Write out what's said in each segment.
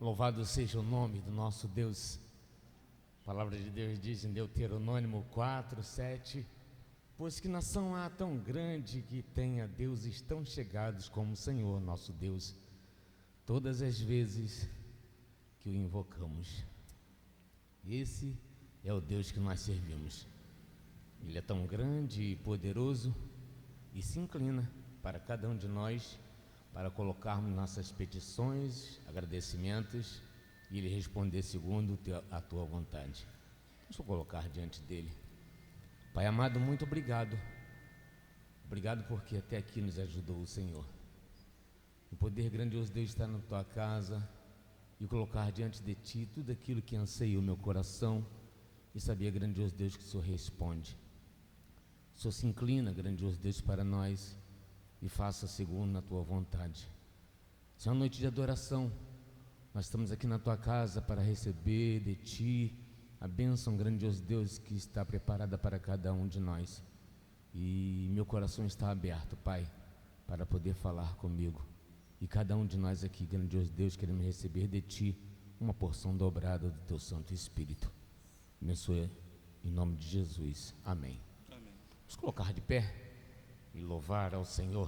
Louvado seja o nome do nosso Deus. A palavra de Deus diz em Deuteronômio 4:7: pois que nação há tão grande que tenha deuses tão chegados como o Senhor nosso Deus, todas as vezes que o invocamos. Esse é o Deus que nós servimos. Ele é tão grande e poderoso e se inclina para cada um de nós, para colocarmos nossas petições, agradecimentos, e Ele responder segundo a tua vontade. Deixa eu colocar diante dEle. Pai amado, muito obrigado. Obrigado porque até aqui nos ajudou o Senhor. O poder grandioso de Deus está na tua casa e colocar diante de Ti tudo aquilo que anseia o meu coração e saber, grandioso Deus, que o Senhor responde. O Senhor se inclina, grandioso Deus, para nós e faça segundo a tua vontade. Essa é uma noite de adoração. Nós estamos aqui na tua casa para receber de Ti a bênção, grandioso Deus, que está preparada para cada um de nós. E meu coração está aberto, Pai, para poder falar comigo. E cada um de nós aqui, grandioso Deus, queremos receber de Ti uma porção dobrada do Teu Santo Espírito. Abençoe em nome de Jesus. Amém. Amém. Vamos colocar de pé e louvar ao Senhor.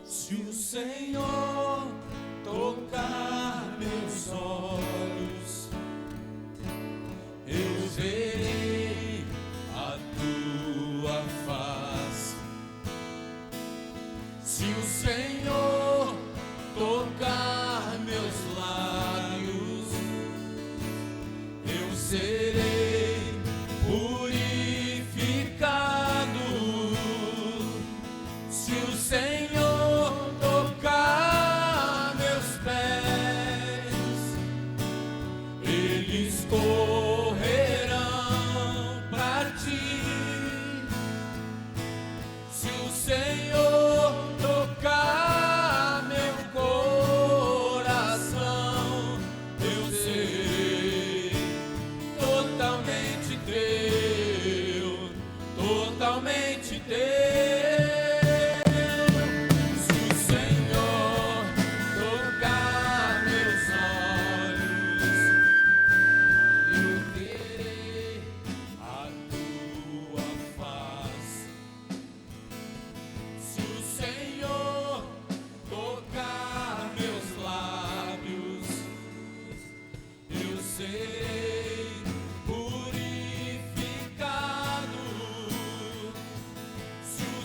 Se o Senhor tocar meus olhos, eu verei a tua face. Se o Senhor tocar meus lábios, eu serei purificado. Se o Senhor correrão pra Ti. Se o Senhor tocar meu coração, eu serei totalmente teu, totalmente teu. Serei purificado. Se o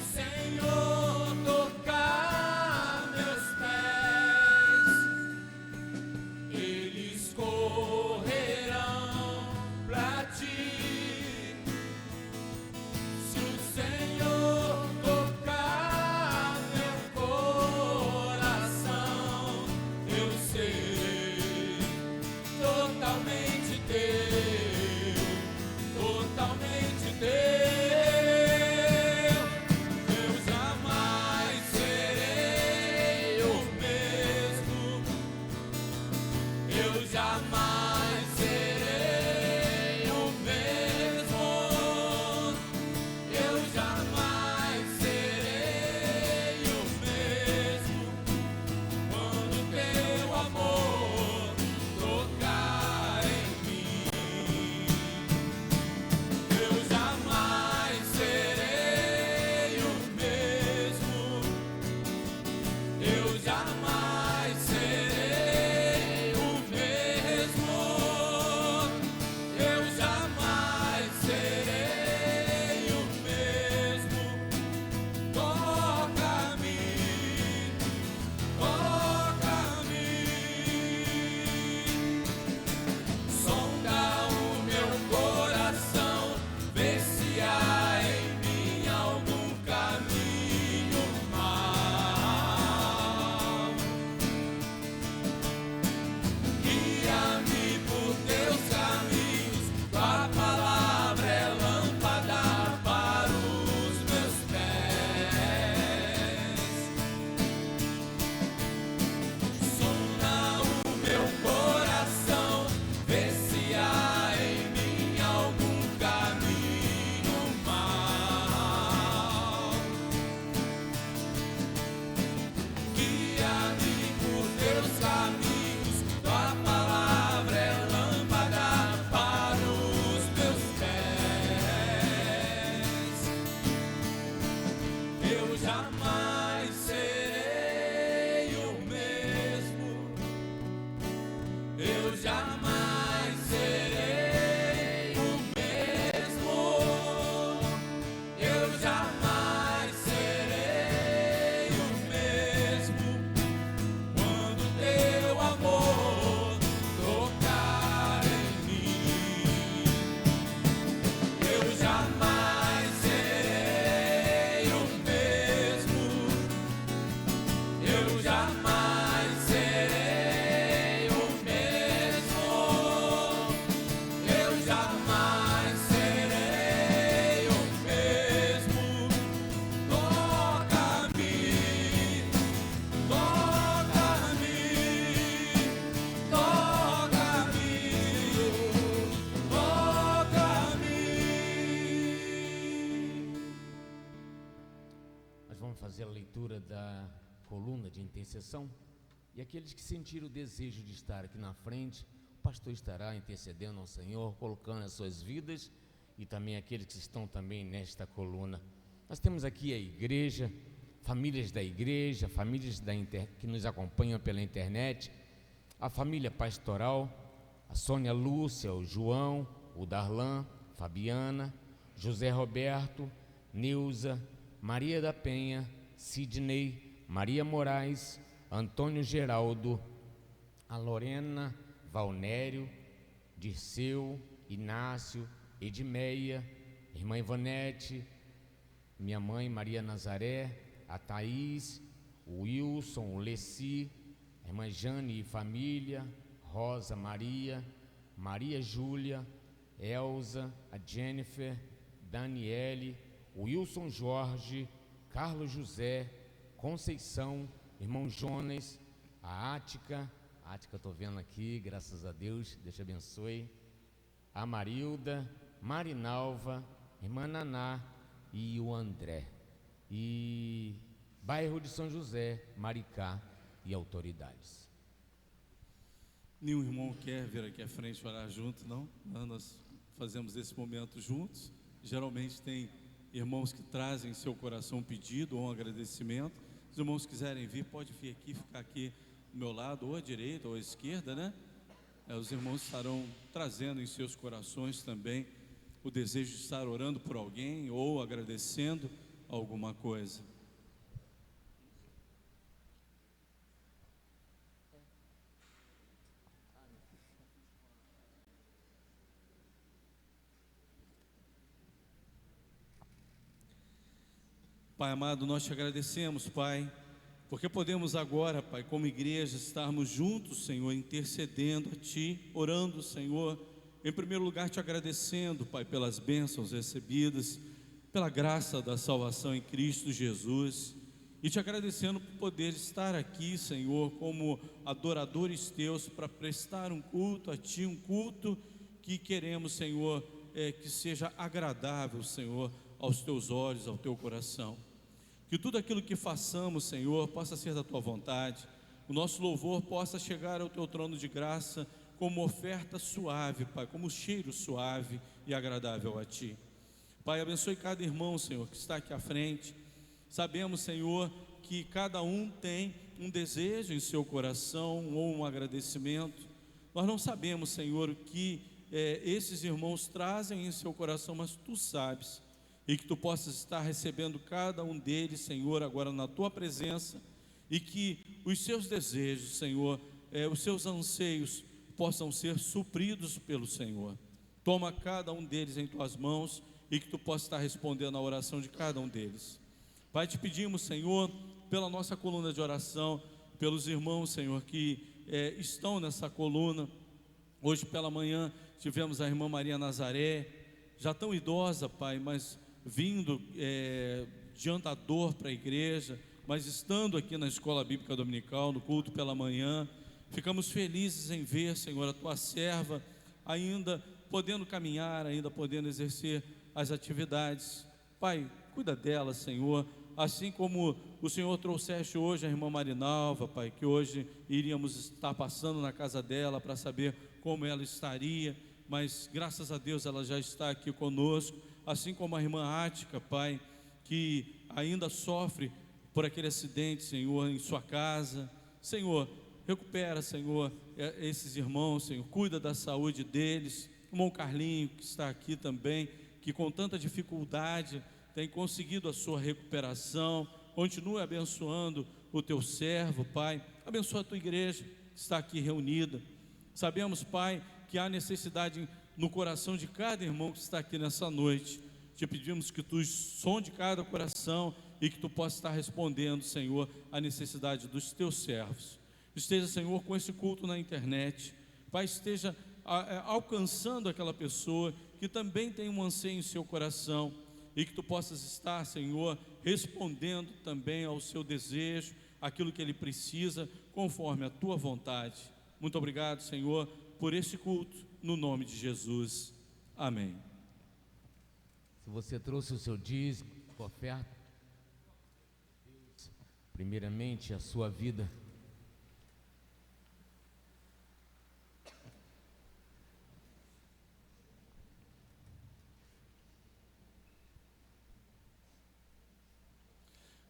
jamais serei o mesmo. Eu jamais serei o mesmo. Eu jamais serei o mesmo. Quando teu amor tocar em mim, eu jamais serei o mesmo. Eu jamais serei o mesmo. Eu jamais serei o mesmo. Toca-me, toca-me, toca-me, toca-me. Nós vamos fazer a leitura da coluna de intercessão. E aqueles que sentiram o desejo de estar aqui na frente, o pastor estará intercedendo ao Senhor, colocando as suas vidas, e também aqueles que estão também nesta coluna. Nós temos aqui a igreja, famílias da igreja, famílias que nos acompanham pela internet, a família pastoral, a Sônia Lúcia, o João, o Darlan, Fabiana, José Roberto, Neuza, Maria da Penha, Sidney, Maria Moraes, Antônio Geraldo, a Lorena, Valnério, Dirceu, Inácio, Edmeia, irmã Ivanete, minha mãe Maria Nazaré, a Thaís, o Wilson, o Leci, a irmã Jane e família, Rosa Maria, Maria Júlia, Elza, a Jennifer, Daniele, o Wilson Jorge, Carlos José, Conceição, irmão Jonas, a Ática, estou vendo aqui, graças a Deus, Deus te abençoe, a Marilda, Marinalva, irmã Naná e o André, e bairro de São José, Maricá e autoridades. Nenhum irmão quer vir aqui à frente orar junto, não? Nós fazemos esse momento juntos. Geralmente tem irmãos que trazem em seu coração um pedido ou um agradecimento. Se os irmãos quiserem vir, pode vir aqui, ficar aqui do meu lado, ou à direita ou à esquerda, né? Os irmãos estarão trazendo em seus corações também o desejo de estar orando por alguém ou agradecendo alguma coisa. Pai amado, nós te agradecemos, Pai, porque podemos agora, Pai, como igreja, estarmos juntos, Senhor, intercedendo a Ti, orando, Senhor, em primeiro lugar te agradecendo, Pai, pelas bênçãos recebidas, pela graça da salvação em Cristo Jesus, e te agradecendo por poder estar aqui, Senhor, como adoradores Teus, para prestar um culto a Ti, um culto que queremos, Senhor, que seja agradável, Senhor, aos Teus olhos, ao Teu coração. Que tudo aquilo que façamos, Senhor, possa ser da Tua vontade, o nosso louvor possa chegar ao Teu trono de graça como oferta suave, Pai, como cheiro suave e agradável a Ti. Pai, abençoe cada irmão, Senhor, que está aqui à frente. Sabemos, Senhor, que cada um tem um desejo em seu coração ou um agradecimento. Nós não sabemos, Senhor, o que esses irmãos trazem em seu coração, mas Tu sabes. E que Tu possas estar recebendo cada um deles, Senhor, agora na Tua presença, e que os seus desejos, Senhor, os seus anseios possam ser supridos pelo Senhor. Toma cada um deles em Tuas mãos e que Tu possas estar respondendo à oração de cada um deles. Pai, te pedimos, Senhor, pela nossa coluna de oração, pelos irmãos, Senhor, que estão nessa coluna. Hoje pela manhã tivemos a irmã Maria Nazaré, já tão idosa, Pai, mas vindo de andador para a igreja, mas estando aqui na escola bíblica dominical, no culto pela manhã. Ficamos felizes em ver, Senhor, a Tua serva ainda podendo caminhar, ainda podendo exercer as atividades. Pai, cuida dela, Senhor, assim como o Senhor trouxeste hoje a irmã Marinalva, Pai, que hoje iríamos estar passando na casa dela para saber como ela estaria, mas graças a Deus ela já está aqui conosco, assim como a irmã Ática, Pai, que ainda sofre por aquele acidente, Senhor, em sua casa. Senhor, recupera, Senhor, esses irmãos, Senhor, cuida da saúde deles. O irmão Carlinho, que está aqui também, que com tanta dificuldade tem conseguido a sua recuperação. Continue abençoando o teu servo, Pai. Abençoa a tua igreja que está aqui reunida. Sabemos, Pai, que há necessidade no coração de cada irmão que está aqui nessa noite. Te pedimos que tu sonde cada coração e que tu possa estar respondendo, Senhor, a necessidade dos teus servos. Esteja, Senhor, com esse culto na internet. Pai, esteja alcançando aquela pessoa que também tem um anseio em seu coração, e que tu possas estar, Senhor, respondendo também ao seu desejo, aquilo que ele precisa, conforme a tua vontade. Muito obrigado, Senhor, por esse culto, no nome de Jesus. Amém. Se você trouxe o seu dízimo, sua oferta, primeiramente a sua vida.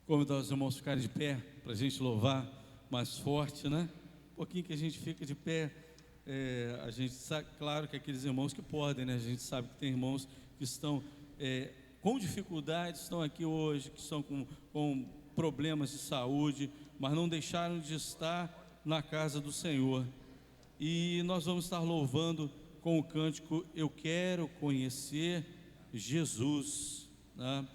Convidar os irmãos a ficarem de pé, para a gente louvar mais forte, né? Um pouquinho que a gente fica de pé, a gente sabe, claro que aqueles irmãos que podem, né? A gente sabe que tem irmãos que estão com dificuldades, estão aqui hoje, que estão com problemas de saúde, mas não deixaram de estar na casa do Senhor. E nós vamos estar louvando com o cântico Eu Quero Conhecer Jesus, né?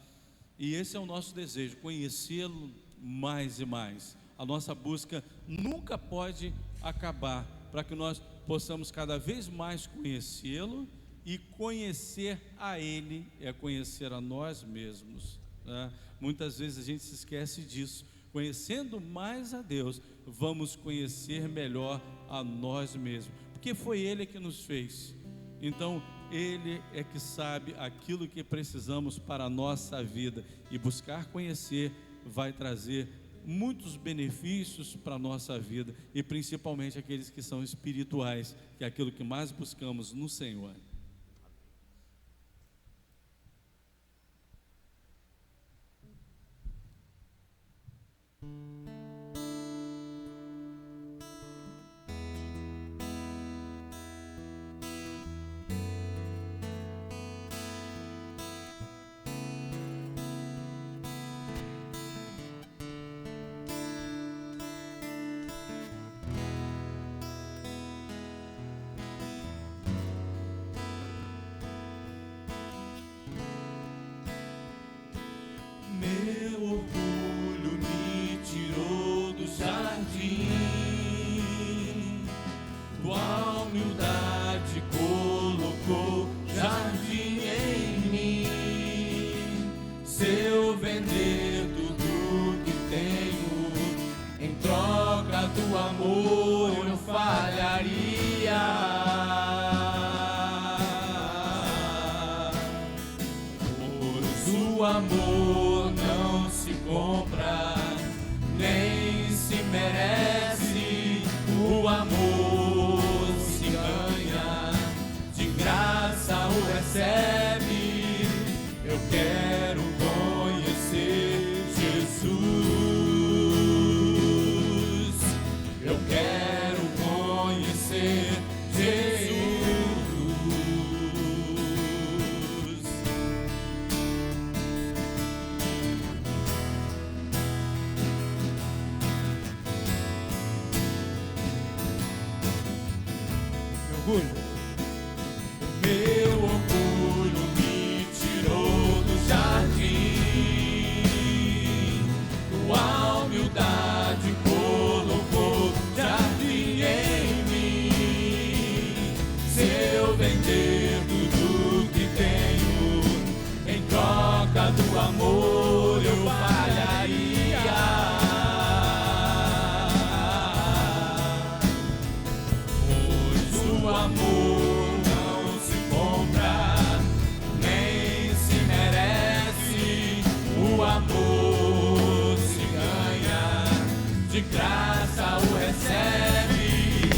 E esse é o nosso desejo, conhecê-lo mais e mais. A nossa busca nunca pode acabar, para que nós possamos cada vez mais conhecê-lo, e conhecer a Ele é conhecer a nós mesmos, né? Muitas vezes a gente se esquece disso. Conhecendo mais a Deus, vamos conhecer melhor a nós mesmos, porque foi Ele que nos fez. Então Ele é que sabe aquilo que precisamos para a nossa vida, e buscar conhecer vai trazer muitos benefícios para a nossa vida, e principalmente aqueles que são espirituais, que é aquilo que mais buscamos no Senhor. Meu orgulho me tirou do jardim, tua humildade colocou jardim em mim. Se eu vender tudo que tenho em troca do amor, eu falharia. O amor não se compra, nem se merece. O amor se ganha, de graça o recebe. Eu quero conhecer Jesus. Eu quero conhecer Jesus. Meu orgulho me tirou do jardim, tua humildade colocou jardim em mim. Se eu vender tudo que tenho em troca do amor, eu falharia. O amor não se compra, nem se merece. O amor se ganha, de graça o recebe.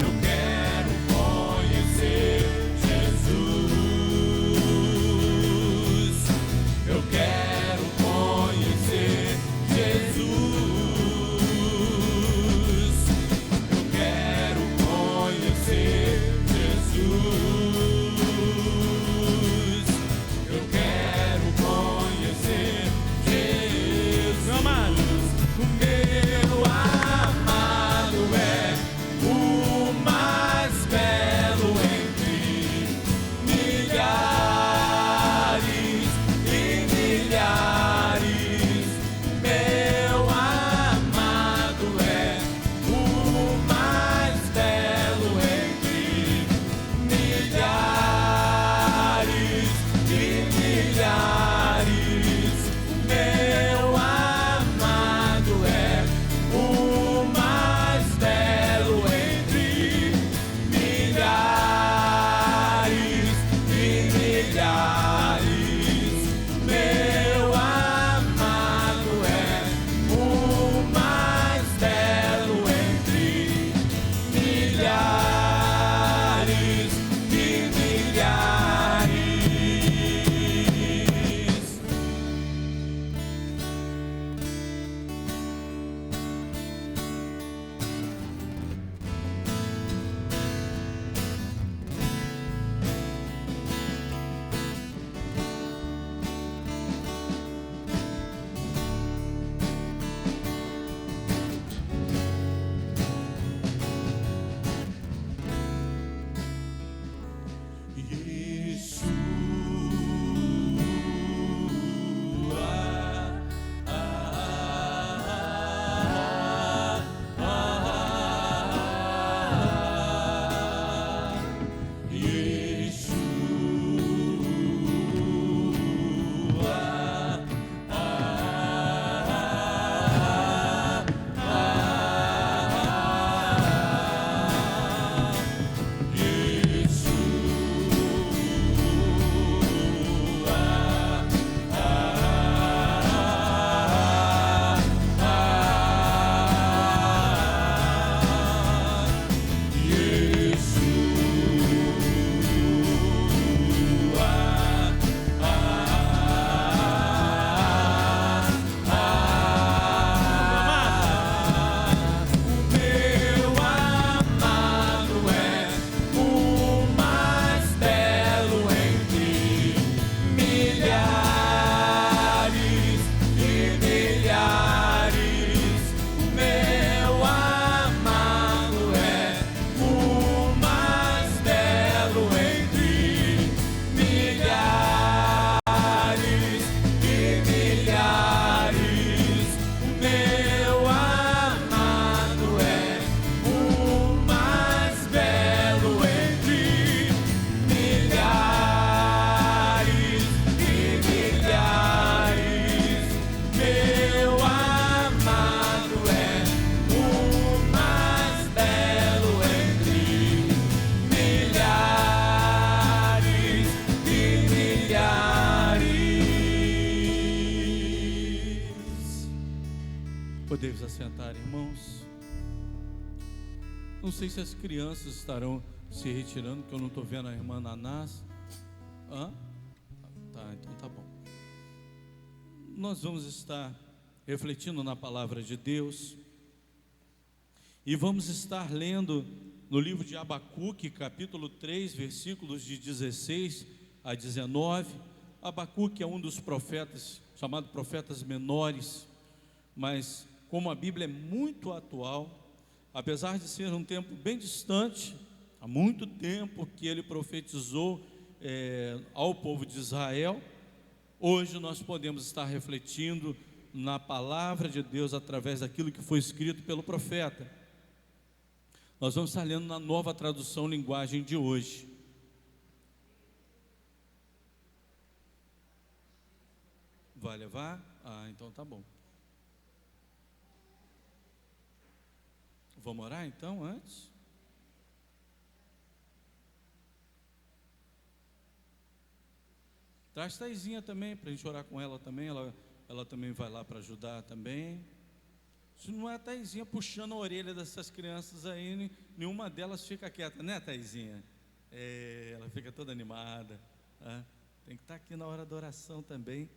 Eu quero conhecer Jesus. Eu quero Podemos assentar, irmãos. Não sei se as crianças estarão se retirando, porque eu não estou vendo a irmã Nanás. Tá, então tá bom. Nós vamos estar refletindo na palavra de Deus e vamos estar lendo no livro de Abacuque, capítulo 3, versículos de 16 a 19. Abacuque é um dos profetas, chamado profetas menores, mas como a Bíblia é muito atual, apesar de ser um tempo bem distante, há muito tempo que ele profetizou ao povo de Israel, hoje nós podemos estar refletindo na palavra de Deus através daquilo que foi escrito pelo profeta. Nós vamos estar lendo na Nova Tradução Linguagem de hoje. Vai levar? Então tá bom. Vamos orar então antes? Traz Taizinha também, para a gente orar com ela também, ela também vai lá para ajudar também. Se não é a Taizinha puxando a orelha dessas crianças aí, nenhuma delas fica quieta, né, Taizinha? Ela fica toda animada, tem que estar aqui na hora da oração também,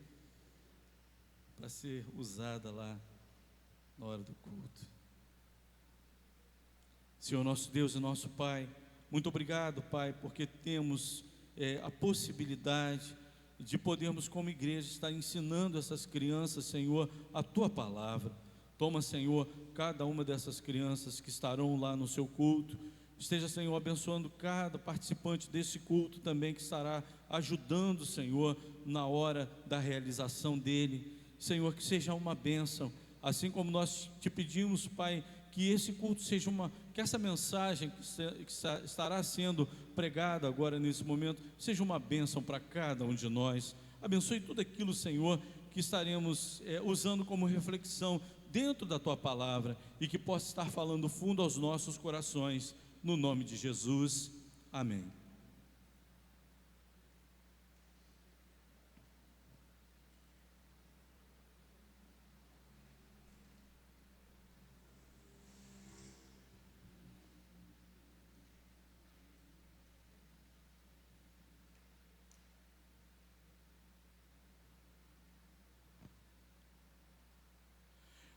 para ser usada lá na hora do culto. Senhor nosso Deus e nosso Pai, muito obrigado, Pai, porque temos a possibilidade de podermos como igreja estar ensinando essas crianças, Senhor, a Tua palavra. Toma, Senhor, cada uma dessas crianças que estarão lá no Seu culto, esteja, Senhor, abençoando cada participante desse culto também, que estará ajudando, Senhor, na hora da realização dele. Senhor, que seja uma bênção, assim como nós te pedimos, Pai, que esse culto seja que essa mensagem que estará sendo pregada agora nesse momento, seja uma bênção para cada um de nós. Abençoe tudo aquilo, Senhor, que estaremos usando como reflexão dentro da Tua palavra, e que possa estar falando fundo aos nossos corações, no nome de Jesus, amém.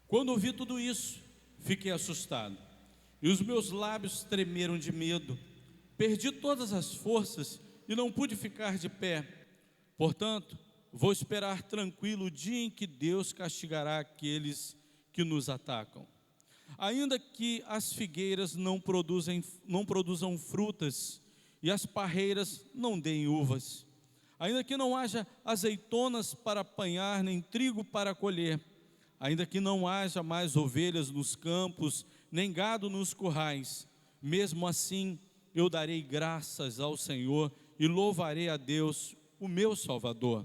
Quando ouvi tudo isso, fiquei assustado, e os meus lábios tremeram de medo. Perdi todas as forças e não pude ficar de pé. Portanto, vou esperar tranquilo o dia em que Deus castigará aqueles que nos atacam. Ainda que as figueiras não produzam frutas e as parreiras não deem uvas, ainda que não haja azeitonas para apanhar, nem trigo para colher, ainda que não haja mais ovelhas nos campos, nem gado nos currais, mesmo assim eu darei graças ao Senhor e louvarei a Deus, o meu Salvador.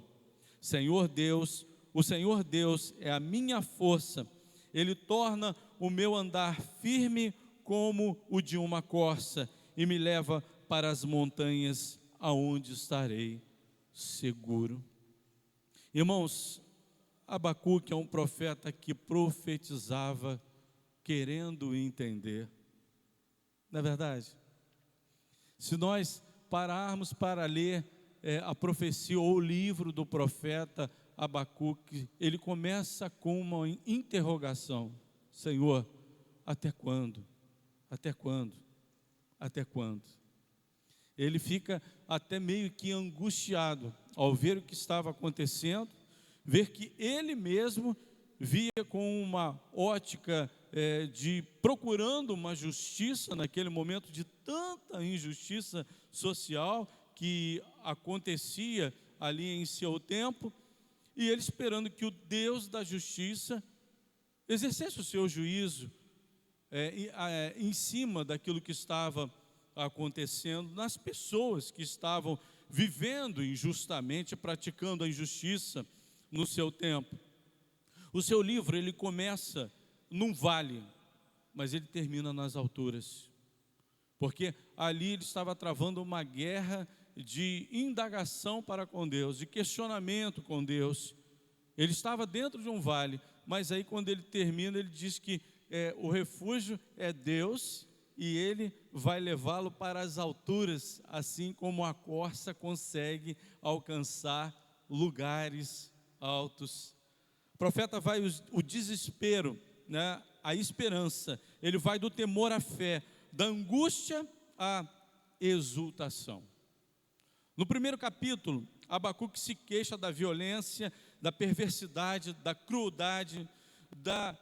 O Senhor Deus é a minha força, Ele torna o meu andar firme como o de uma corça e me leva para as montanhas, aonde estarei seguro. Irmãos, Abacuque é um profeta que profetizava querendo entender. Não é verdade? Se nós pararmos para ler a profecia ou o livro do profeta Abacuque, ele começa com uma interrogação: Senhor, até quando? Até quando? Até quando? Ele fica até meio que angustiado ao ver o que estava acontecendo, ver que ele mesmo via com uma ótica de procurando uma justiça naquele momento de tanta injustiça social que acontecia ali em seu tempo, e ele esperando que o Deus da justiça exercesse o seu juízo em cima daquilo que estava acontecendo nas pessoas que estavam vivendo injustamente, praticando a injustiça no seu tempo. O seu livro, ele começa num vale, mas ele termina nas alturas, porque ali ele estava travando uma guerra de indagação para com Deus, de questionamento com Deus, Ele estava dentro de um vale, mas aí quando ele termina, ele diz que o refúgio é Deus e Ele vai levá-lo para as alturas, assim como a corça consegue alcançar lugares altos. O profeta vai o desespero, né, a esperança, ele vai do temor à fé, da angústia à exultação. No primeiro capítulo, Abacuque se queixa da violência, da perversidade, da crueldade, da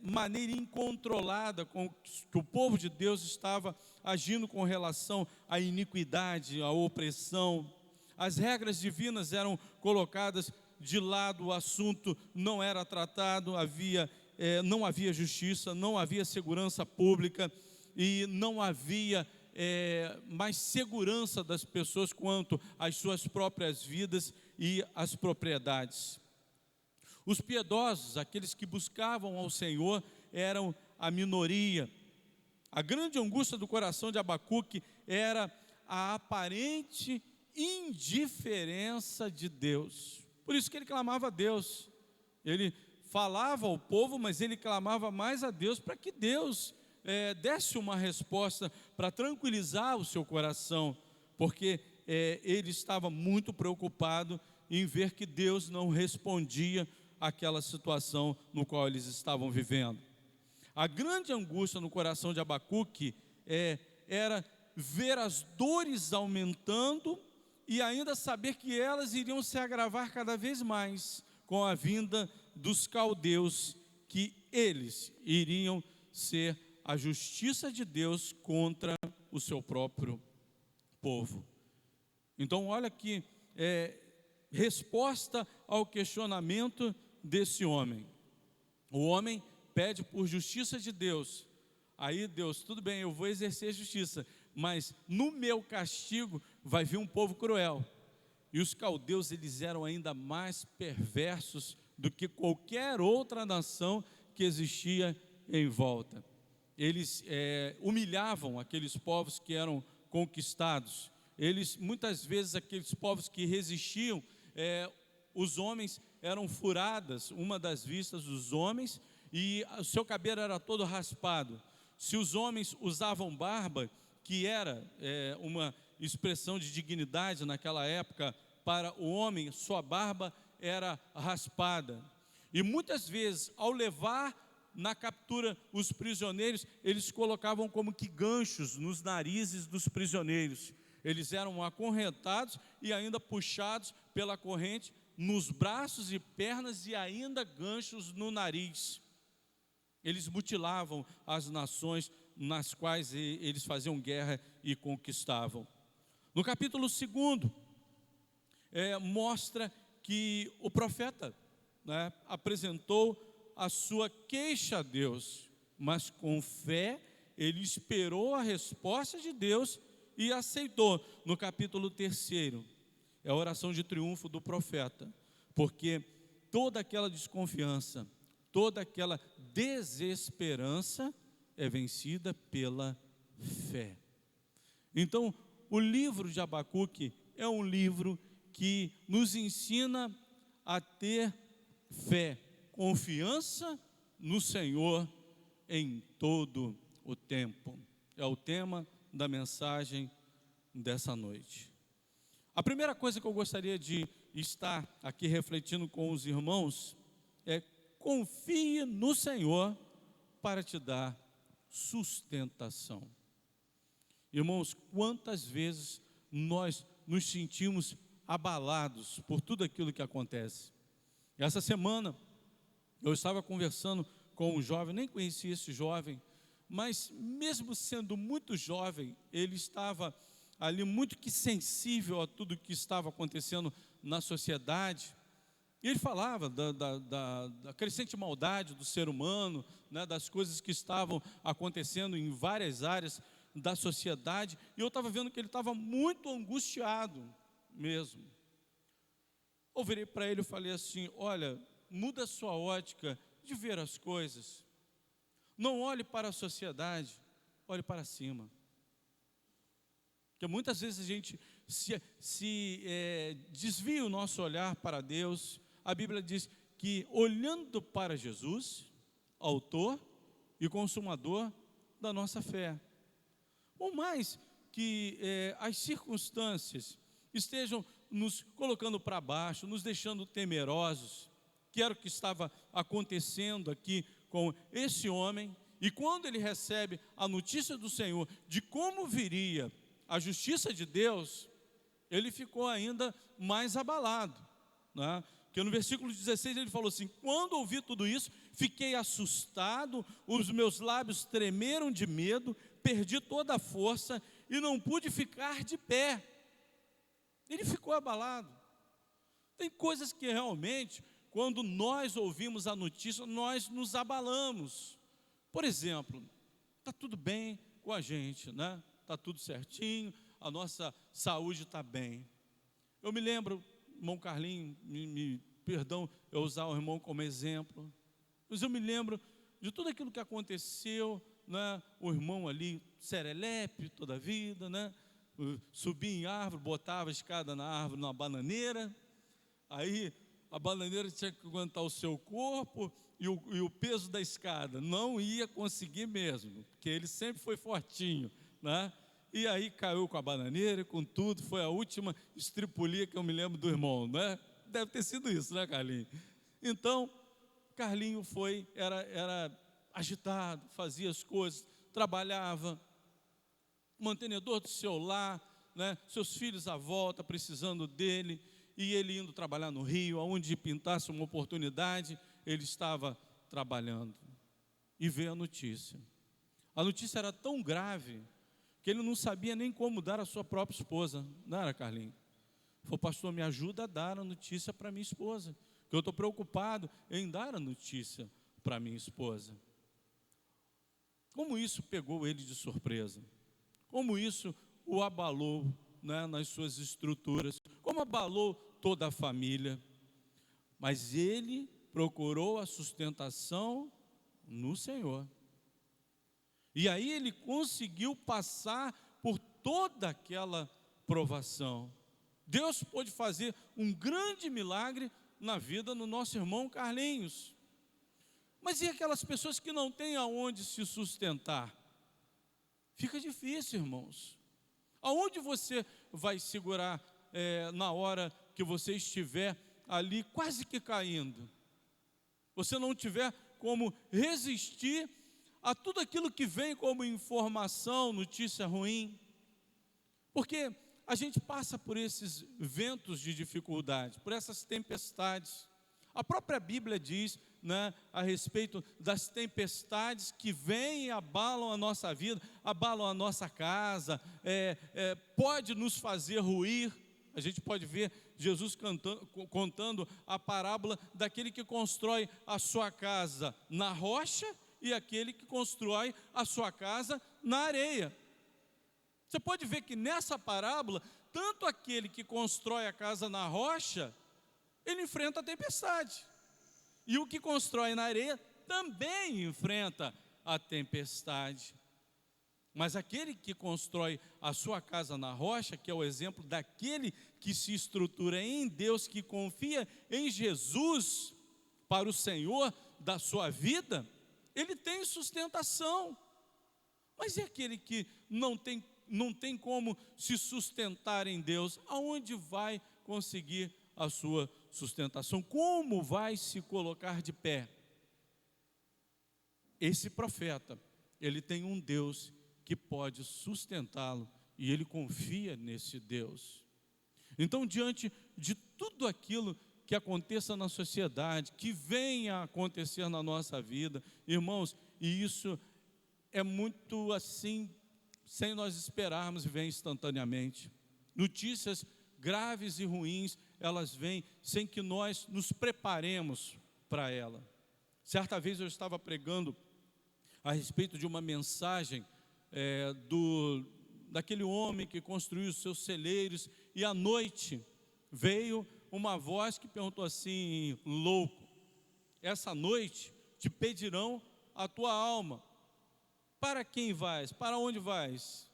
maneira incontrolada com que o povo de Deus estava agindo com relação à iniquidade, à opressão. As regras divinas eram colocadas de lado, o assunto não era tratado, não havia justiça, não havia segurança pública e não havia mais segurança das pessoas quanto às suas próprias vidas e às propriedades. Os piedosos, aqueles que buscavam ao Senhor, eram a minoria. A grande angústia do coração de Abacuque era a aparente indiferença de Deus. Por isso que ele clamava a Deus. Ele falava ao povo, mas ele clamava mais a Deus para que Deus desse uma resposta para tranquilizar o seu coração, porque ele estava muito preocupado em ver que Deus não respondia àquela situação no qual eles estavam vivendo. A grande angústia no coração de Abacuque era ver as dores aumentando e ainda saber que elas iriam se agravar cada vez mais com a vinda dos caldeus, que eles iriam ser a justiça de Deus contra o seu próprio povo. Então olha que resposta ao questionamento desse homem. O homem pede por justiça de Deus. Aí Deus, tudo bem, eu vou exercer justiça, mas no meu castigo vai vir um povo cruel. E os caldeus, eles eram ainda mais perversos do que qualquer outra nação que existia em volta. Eles humilhavam aqueles povos que eram conquistados. Eles, muitas vezes, aqueles povos que resistiam, os homens eram furadas, uma das vistas dos homens, e o seu cabelo era todo raspado. Se os homens usavam barba, que era uma expressão de dignidade naquela época, para o homem, sua barba era raspada. E muitas vezes, ao levar na captura os prisioneiros, eles colocavam como que ganchos nos narizes dos prisioneiros. Eles eram acorrentados e ainda puxados pela corrente nos braços e pernas e ainda ganchos no nariz. Eles mutilavam as nações nas quais eles faziam guerra e conquistavam. No capítulo 2, mostra que o profeta apresentou a sua queixa a Deus, mas com fé ele esperou a resposta de Deus e aceitou. No capítulo 3, é a oração de triunfo do profeta, porque toda aquela desconfiança, toda aquela desesperança é vencida pela fé. Então, o livro de Abacuque é um livro que nos ensina a ter fé, confiança no Senhor em todo o tempo. É o tema da mensagem dessa noite. A primeira coisa que eu gostaria de estar aqui refletindo com os irmãos é: confie no Senhor para te dar sustentação. Irmãos, quantas vezes nós nos sentimos abalados por tudo aquilo que acontece? Essa semana eu estava conversando com um jovem, nem conhecia esse jovem, mas mesmo sendo muito jovem, ele estava ali muito que sensível a tudo que estava acontecendo na sociedade. E ele falava da crescente maldade do ser humano, das coisas que estavam acontecendo em várias áreas da sociedade, e eu estava vendo que ele estava muito angustiado mesmo. Eu virei para ele e falei assim: olha, muda a sua ótica de ver as coisas. Não olhe para a sociedade, olhe para cima. Porque muitas vezes a gente desvia o nosso olhar para Deus, a Bíblia diz que olhando para Jesus, autor e consumador da nossa fé. Por mais que as circunstâncias estejam nos colocando para baixo, nos deixando temerosos, que era o que estava acontecendo aqui com esse homem, e quando ele recebe a notícia do Senhor de como viria a justiça de Deus, ele ficou ainda mais abalado, né? Porque no versículo 16 ele falou assim: quando ouvi tudo isso, fiquei assustado, os meus lábios tremeram de medo, perdi toda a força e não pude ficar de pé. Ele ficou abalado. Tem coisas que realmente, quando nós ouvimos a notícia, nós nos abalamos. Por exemplo, está tudo bem com a gente, né? Está tudo certinho, a nossa saúde está bem. Eu me lembro, irmão Carlinho, perdão eu usar o irmão como exemplo, mas eu me lembro de tudo aquilo que aconteceu, né? O irmão ali, serelepe toda a vida, né? Subia em árvore, botava a escada na árvore, numa bananeira, aí a bananeira tinha que aguentar o seu corpo e o peso da escada, não ia conseguir mesmo, porque ele sempre foi fortinho, né? E aí caiu com a bananeira, com tudo, foi a última estripulia que eu me lembro do irmão, né? Deve ter sido isso, né, Carlinho? Então, Carlinho era agitado, fazia as coisas, trabalhava, mantenedor do seu lar, né? Seus filhos à volta, precisando dele, e ele indo trabalhar no Rio, aonde pintasse uma oportunidade, ele estava trabalhando, e veio a notícia. A notícia era tão grave, que ele não sabia nem como dar a sua própria esposa, não era, Carlinhos? Falou: pastor, me ajuda a dar a notícia para minha esposa, que eu estou preocupado em dar a notícia para minha esposa. Como isso pegou ele de surpresa, como isso o abalou, né, nas suas estruturas, como abalou toda a família, mas ele procurou a sustentação no Senhor, e aí ele conseguiu passar por toda aquela provação. Deus pôde fazer um grande milagre na vida do nosso irmão Carlinhos. Mas e aquelas pessoas que não têm aonde se sustentar? Fica difícil, irmãos. Aonde você vai segurar na hora que você estiver ali quase que caindo? Você não tiver como resistir a tudo aquilo que vem como informação, notícia ruim? Porque a gente passa por esses ventos de dificuldade, por essas tempestades. A própria Bíblia diz, né, a respeito das tempestades que vêm e abalam a nossa vida, abalam a nossa casa, pode nos fazer ruir. A gente pode ver Jesus contando a parábola daquele que constrói a sua casa na rocha e aquele que constrói a sua casa na areia. Você pode ver que nessa parábola, tanto aquele que constrói a casa na rocha, ele enfrenta a tempestade, e o que constrói na areia também enfrenta a tempestade. Mas aquele que constrói a sua casa na rocha, que é o exemplo daquele que se estrutura em Deus, que confia em Jesus para o Senhor da sua vida, ele tem sustentação. Mas é aquele que não tem como se sustentar em Deus, aonde vai conseguir a sua sustentação? Como vai se colocar de pé? Esse profeta, ele tem um Deus que pode sustentá-lo, e ele confia nesse Deus. Então, diante de tudo aquilo que aconteça na sociedade, que venha a acontecer na nossa vida, irmãos, e isso é muito assim, sem nós esperarmos, vem instantaneamente. Notícias graves e ruins, elas vêm sem que nós nos preparemos para ela. Certa vez eu estava pregando a respeito de uma mensagem daquele homem que construiu os seus celeiros, e à noite veio uma voz que perguntou assim: louco, essa noite te pedirão a tua alma. Para quem vais? Para onde vais?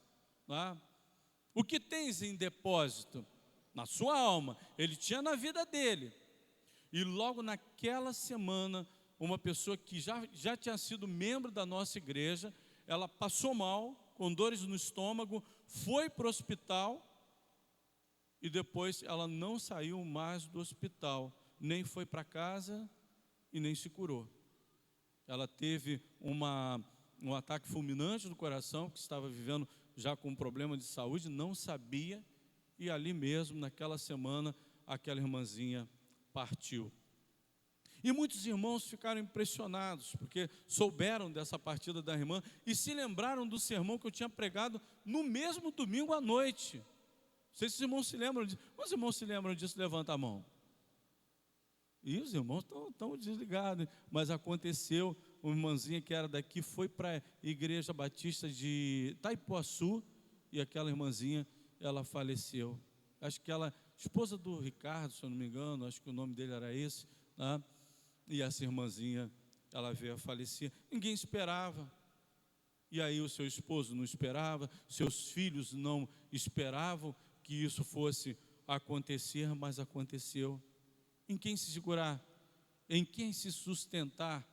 O que tens em depósito? Na sua alma. Ele tinha na vida dele. E logo naquela semana, uma pessoa que já tinha sido membro da nossa igreja, ela passou mal, com dores no estômago, foi para o hospital, e depois ela não saiu mais do hospital, nem foi para casa e nem se curou. Ela teve um ataque fulminante do coração, que estava vivendo já com um problema de saúde, não sabia, e ali mesmo, naquela semana, aquela irmãzinha partiu. E muitos irmãos ficaram impressionados, porque souberam dessa partida da irmã e se lembraram do sermão que eu tinha pregado no mesmo domingo à noite. Não sei se os irmãos se lembram disso. Os irmãos se lembram disso? Levanta a mão. E os irmãos estão desligados, mas aconteceu. Uma irmãzinha que era daqui foi para a Igreja Batista de Itaipuaçu, e aquela irmãzinha, ela faleceu. Acho que ela, esposa do Ricardo, se eu não me engano, acho que o nome dele era esse, né? E essa irmãzinha, ela veio a falecer. Ninguém esperava. E aí o seu esposo não esperava, seus filhos não esperavam que isso fosse acontecer, mas aconteceu. Em quem se segurar, em quem se sustentar,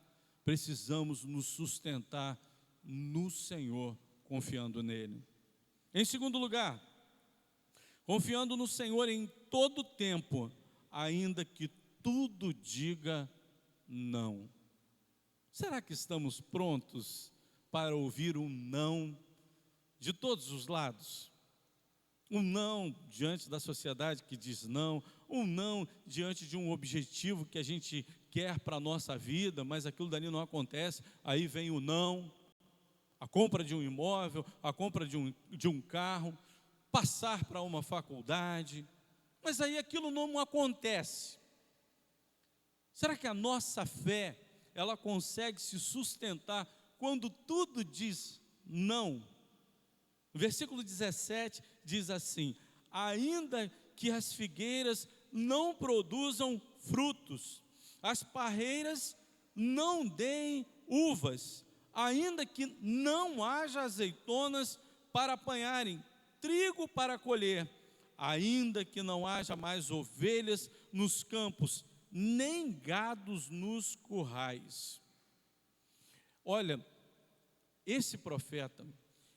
precisamos nos sustentar no Senhor, confiando nele. Em segundo lugar, confiando no Senhor em todo tempo, ainda que tudo diga não. Será que estamos prontos para ouvir um não de todos os lados? Um não diante da sociedade que diz não, um não diante de um objetivo que a gente quer para a nossa vida, mas aquilo dali não acontece, aí vem o não, a compra de um imóvel, a compra de um carro, passar para uma faculdade, mas aí aquilo não acontece. Será que a nossa fé, ela consegue se sustentar quando tudo diz não? O versículo 17 diz assim: ainda que as figueiras não produzam frutos, as parreiras não deem uvas, ainda que não haja azeitonas para apanharem, trigo para colher, ainda que não haja mais ovelhas nos campos, nem gados nos currais. Olha, esse profeta,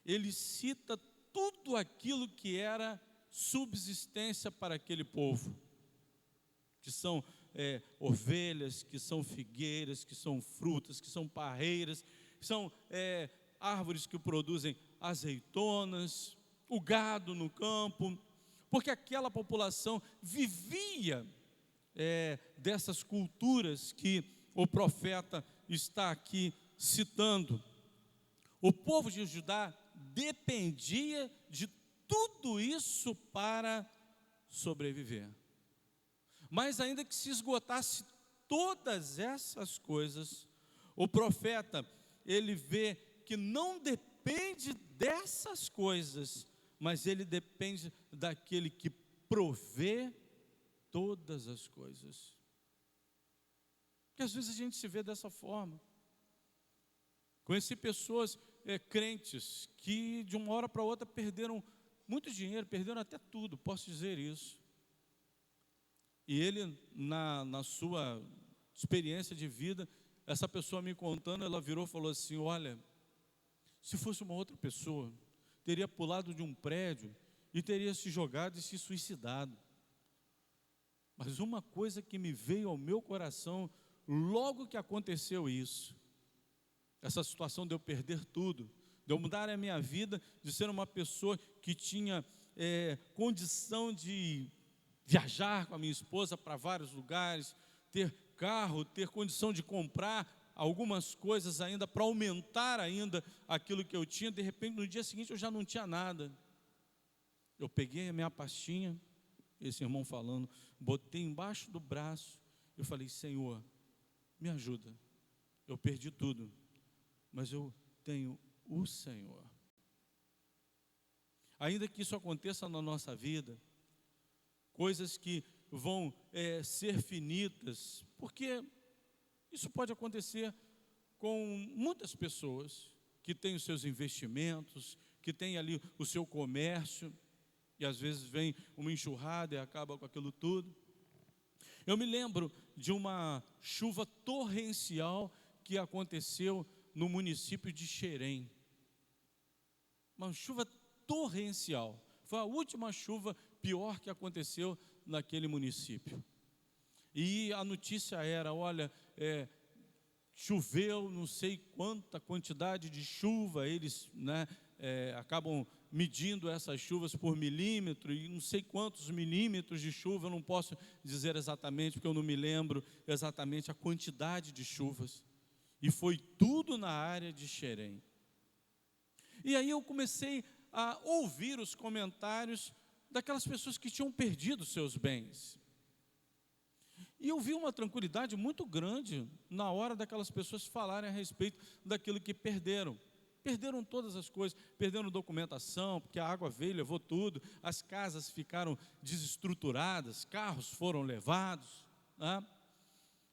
ele cita tudo aquilo que era subsistência para aquele povo, que são ovelhas, que são figueiras, que são frutas, que são parreiras, que são árvores que produzem azeitonas, o gado no campo, porque aquela população vivia dessas culturas que o profeta está aqui citando. O povo de Judá dependia de tudo isso para sobreviver. Mas ainda que se esgotasse todas essas coisas, o profeta, ele vê que não depende dessas coisas, mas ele depende daquele que provê todas as coisas. Porque às vezes a gente se vê dessa forma. Conheci pessoas crentes que de uma hora para outra perderam muito dinheiro, perderam até tudo, posso dizer isso. E ele, na sua experiência de vida, essa pessoa me contando, ela virou e falou assim: olha, se fosse uma outra pessoa, teria pulado de um prédio e teria se jogado e se suicidado. Mas uma coisa que me veio ao meu coração, logo que aconteceu isso, essa situação de eu perder tudo, de eu mudar a minha vida, de ser uma pessoa que tinha condição de viajar com a minha esposa para vários lugares, ter carro, ter condição de comprar algumas coisas ainda, para aumentar ainda aquilo que eu tinha. De repente, no dia seguinte, eu já não tinha nada. Eu peguei a minha pastinha, esse irmão falando, botei embaixo do braço, eu falei: Senhor, me ajuda, eu perdi tudo, mas eu tenho o Senhor. Ainda que isso aconteça na nossa vida, coisas que vão ser finitas, porque isso pode acontecer com muitas pessoas que têm os seus investimentos, que têm ali o seu comércio, e às vezes vem uma enxurrada e acaba com aquilo tudo. Eu me lembro de uma chuva torrencial que aconteceu no município de Xerém. Uma chuva torrencial. Foi a última chuva pior que aconteceu naquele município. E a notícia era, olha, choveu não sei quanta quantidade de chuva, eles acabam medindo essas chuvas por milímetro, e não sei quantos milímetros de chuva, eu não posso dizer exatamente, porque eu não me lembro exatamente a quantidade de chuvas, e foi tudo na área de Xerém. E aí eu comecei a ouvir os comentários daquelas pessoas que tinham perdido seus bens. E eu vi uma tranquilidade muito grande na hora daquelas pessoas falarem a respeito daquilo que perderam. Perderam todas as coisas, perderam documentação, porque a água veio, levou tudo, as casas ficaram desestruturadas, carros foram levados, né?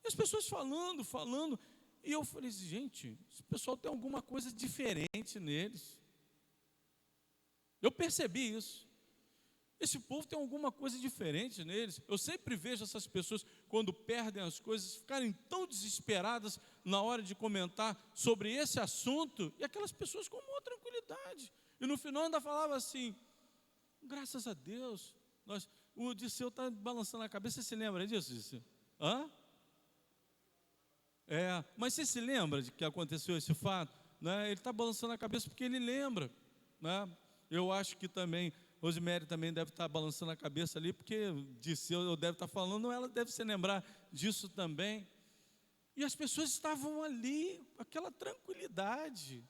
E as pessoas falando, e eu falei, gente, esse pessoal tem alguma coisa diferente neles. Eu percebi isso. Esse povo tem alguma coisa diferente neles. Eu sempre vejo essas pessoas, quando perdem as coisas, ficarem tão desesperadas na hora de comentar sobre esse assunto, e aquelas pessoas com uma tranquilidade. E no final ainda falava assim, graças a Deus, o Disseu está balançando a cabeça. Você se lembra disso, Disseu? Mas você se lembra de que aconteceu esse fato? Né? Ele está balançando a cabeça porque ele lembra, né? Eu acho que também Rosemary também deve estar balançando a cabeça ali, porque Disseu eu deve estar falando, ela deve se lembrar disso também. E as pessoas estavam ali, aquela tranquilidade.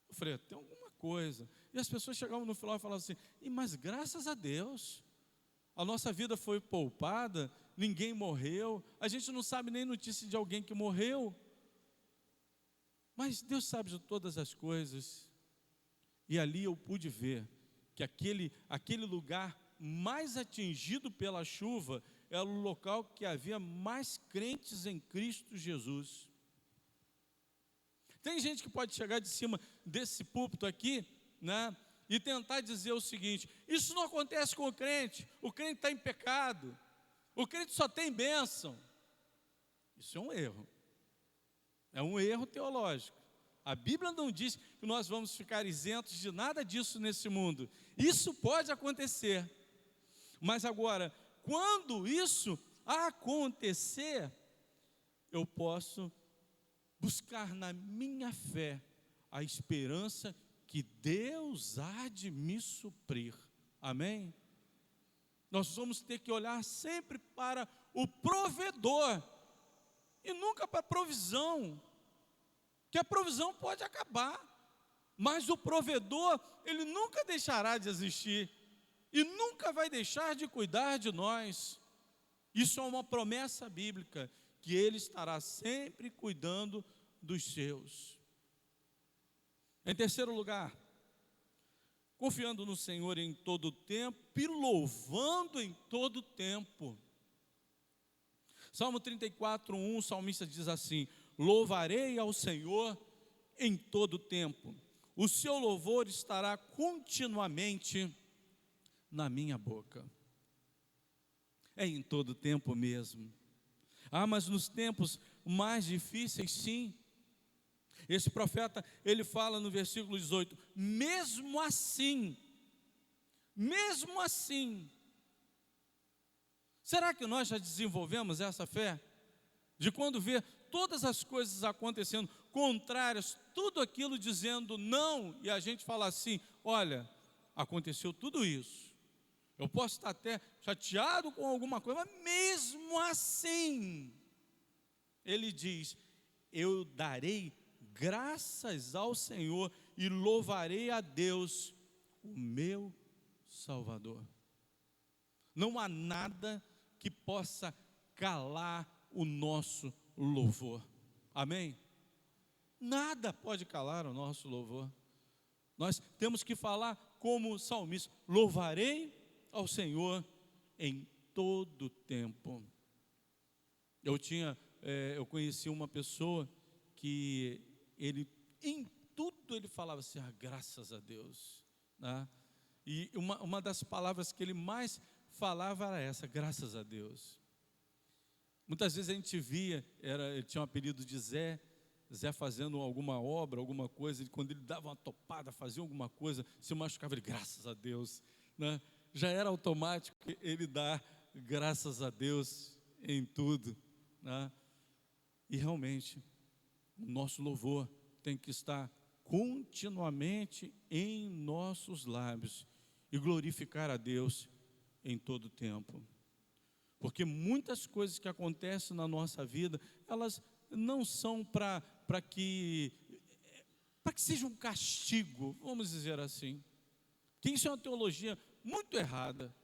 Eu falei, tem alguma coisa. E as pessoas chegavam no final e falavam assim, mas graças a Deus, a nossa vida foi poupada, ninguém morreu, a gente não sabe nem notícia de alguém que morreu, mas Deus sabe de todas as coisas. E ali eu pude ver que aquele lugar mais atingido pela chuva era o local que havia mais crentes em Cristo Jesus. Tem gente que pode chegar de cima desse púlpito aqui, né, e tentar dizer o seguinte, isso não acontece com o crente está em pecado, o crente só tem bênção. Isso é um erro teológico. A Bíblia não diz que nós vamos ficar isentos de nada disso nesse mundo. Isso pode acontecer. Mas agora, quando isso acontecer, eu posso buscar na minha fé a esperança que Deus há de me suprir. Amém? Nós vamos ter que olhar sempre para o provedor e nunca para a provisão. Que a provisão pode acabar, mas o provedor, ele nunca deixará de existir e nunca vai deixar de cuidar de nós. Isso é uma promessa bíblica, que ele estará sempre cuidando dos seus. Em terceiro lugar, confiando no Senhor em todo o tempo e louvando em todo o tempo. Salmo 34:1, o salmista diz assim, louvarei ao Senhor em todo o tempo, o seu louvor estará continuamente na minha boca. É em todo o tempo mesmo. Mas nos tempos mais difíceis, sim. Esse profeta, ele fala no versículo 18, mesmo assim, será que nós já desenvolvemos essa fé? De quando vê todas as coisas acontecendo contrárias, tudo aquilo dizendo não, e a gente fala assim, olha, aconteceu tudo isso, eu posso estar até chateado com alguma coisa, mas mesmo assim, ele diz, eu darei graças ao Senhor e louvarei a Deus, o meu Salvador. Não há nada que possa calar o nosso louvor. Amém? Nada pode calar o nosso louvor. Nós temos que falar como salmista, louvarei ao Senhor em todo tempo. Eu conheci uma pessoa que em tudo ele falava assim, graças a Deus, né? E uma das palavras que ele mais falava era essa, graças a Deus. Muitas vezes a gente via, ele tinha um apelido de Zé fazendo alguma obra, alguma coisa, e quando ele dava uma topada, fazia alguma coisa, se machucava, ele, graças a Deus, né? Já era automático ele dar graças a Deus em tudo, né? E realmente, o nosso louvor tem que estar continuamente em nossos lábios e glorificar a Deus em todo o tempo. Porque muitas coisas que acontecem na nossa vida, elas não são para que seja um castigo, vamos dizer assim. Que isso é uma teologia muito errada.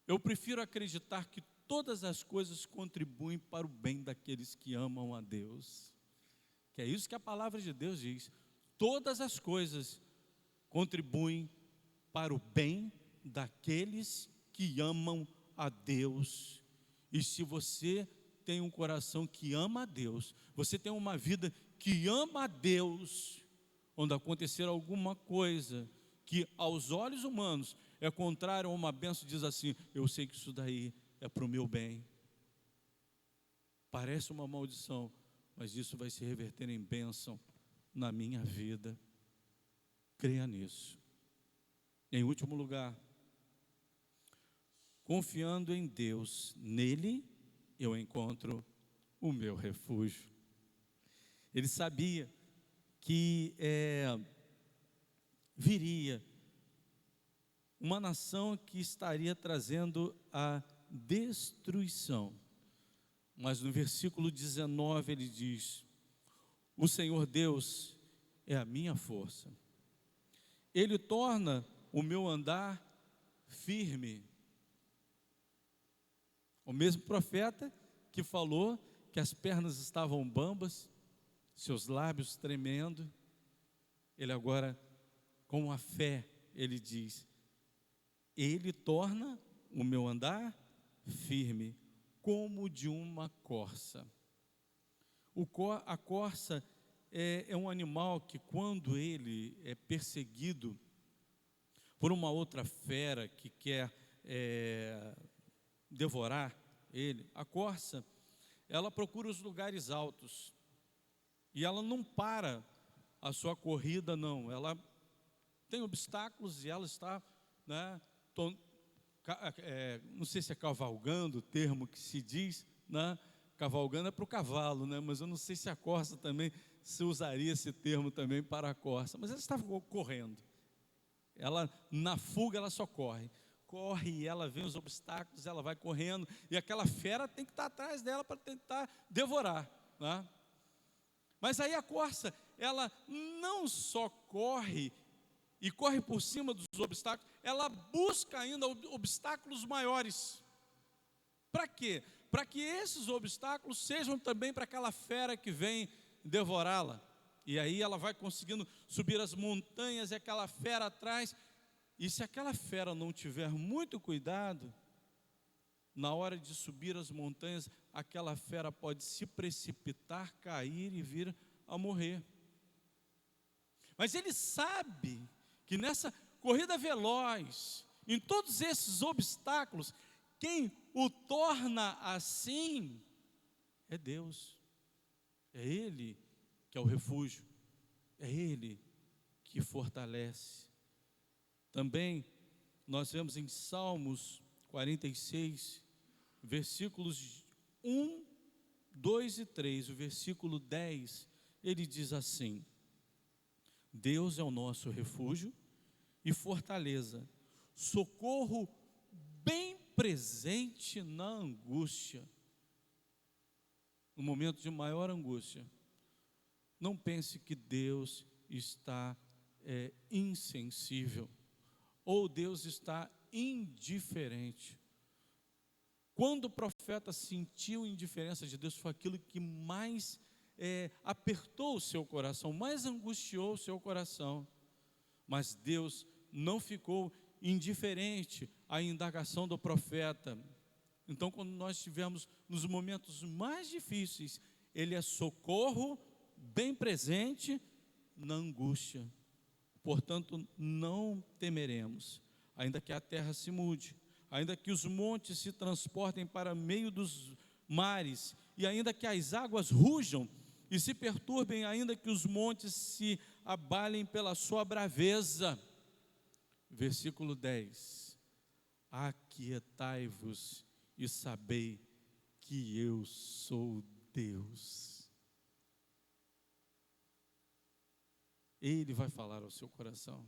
Eu prefiro acreditar que todas as coisas contribuem para o bem daqueles que amam a Deus. Que é isso que a palavra de Deus diz. Todas as coisas contribuem para o bem daqueles que amam a Deus. E se você tem um coração que ama a Deus, você tem uma vida que ama a Deus, onde acontecer alguma coisa que aos olhos humanos é contrário a uma bênção, diz assim: eu sei que isso daí é para o meu bem. Parece uma maldição, mas isso vai se reverter em bênção na minha vida. Creia nisso. Em último lugar, confiando em Deus, nele eu encontro o meu refúgio. Ele sabia que viria uma nação que estaria trazendo a destruição. Mas no versículo 19 ele diz: o Senhor Deus é a minha força. Ele torna o meu andar firme. O mesmo profeta que falou que as pernas estavam bambas, seus lábios tremendo, ele agora, com a fé, ele diz: ele torna o meu andar firme, como de uma corça. A corça é um animal que, quando ele é perseguido por uma outra fera que quer devorar ele, a corça, ela procura os lugares altos e ela não para a sua corrida, não. Ela tem obstáculos e ela está, né, não sei se é cavalgando o termo que se diz, né? Cavalgando é para o cavalo, né? Mas eu não sei se a corça também se usaria esse termo também para a corça. Mas ela estava correndo. Ela, na fuga, ela só corre e ela vê os obstáculos, ela vai correndo, e aquela fera tem que estar atrás dela para tentar devorar, né? Mas aí a corça, ela não só corre e corre por cima dos obstáculos, ela busca ainda obstáculos maiores. Para quê? Para que esses obstáculos sejam também para aquela fera que vem devorá-la. E aí ela vai conseguindo subir as montanhas e aquela fera atrás. E se aquela fera não tiver muito cuidado, na hora de subir as montanhas, aquela fera pode se precipitar, cair e vir a morrer. Mas ele sabe que nessa corrida veloz, em todos esses obstáculos, quem o torna assim é Deus. É Ele que é o refúgio, é Ele que fortalece. Também nós vemos em Salmos 46, versículos 1, 2 e 3, o versículo 10, ele diz assim: Deus é o nosso refúgio e fortaleza, socorro bem presente na angústia. No momento de maior angústia, não pense que Deus está insensível, ou Deus está indiferente. Quando o profeta sentiu a indiferença de Deus, foi aquilo que mais apertou o seu coração, mais angustiou o seu coração. Mas Deus não ficou indiferente à indagação do profeta. Então, quando nós estivermos nos momentos mais difíceis, Ele é socorro bem presente na angústia. Portanto, não temeremos, ainda que a terra se mude, ainda que os montes se transportem para meio dos mares, e ainda que as águas rujam e se perturbem, ainda que os montes se abalem pela sua braveza. Versículo 10: aquietai-vos e sabei que eu sou Deus. Ele vai falar ao seu coração.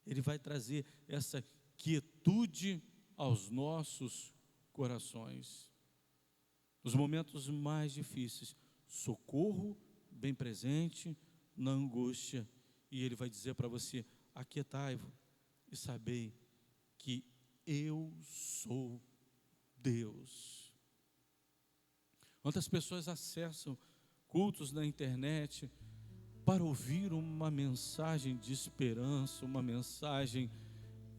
Ele vai trazer essa quietude aos nossos corações. Nos momentos mais difíceis, socorro bem presente na angústia. E Ele vai dizer para você: aquietai-vos e sabei que eu sou Deus. Quantas pessoas acessam cultos na internet para ouvir uma mensagem de esperança, uma mensagem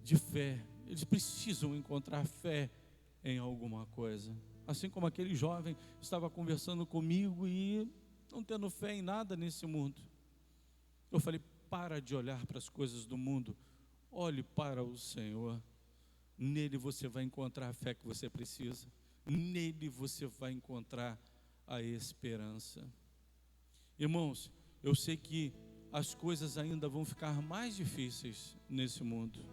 de fé? Eles precisam encontrar fé em alguma coisa. Assim como aquele jovem estava conversando comigo e não tendo fé em nada nesse mundo. Eu falei: para de olhar para as coisas do mundo, olhe para o Senhor. Nele você vai encontrar a fé que você precisa. Nele você vai encontrar a esperança. Irmãos, eu sei que as coisas ainda vão ficar mais difíceis nesse mundo.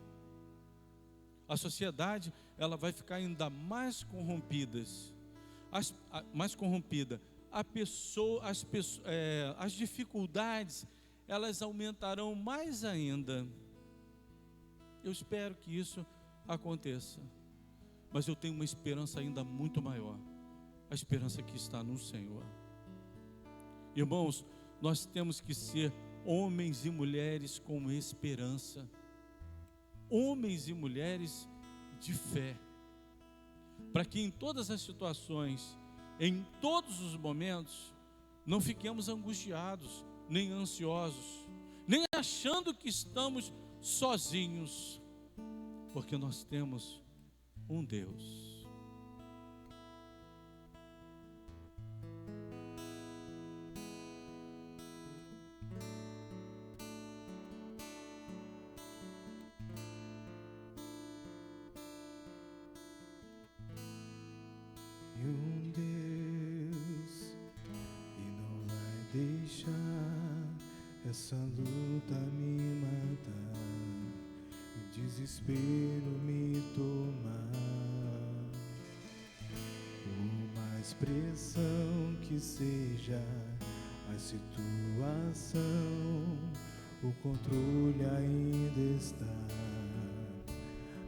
A sociedade, ela vai ficar ainda mais corrompida. As dificuldades, elas aumentarão mais ainda. Eu espero que isso aconteça, mas eu tenho uma esperança ainda muito maior, a esperança que está no Senhor. Irmãos, nós temos que ser homens e mulheres com esperança, homens e mulheres de fé, para que em todas as situações, em todos os momentos, não fiquemos angustiados, nem ansiosos, nem achando que estamos sozinhos, porque nós temos um Deus. E um Deus que não vai deixar essa luta me matar, o desespero me tomar. Por mais pressão que seja a situação, o controle ainda está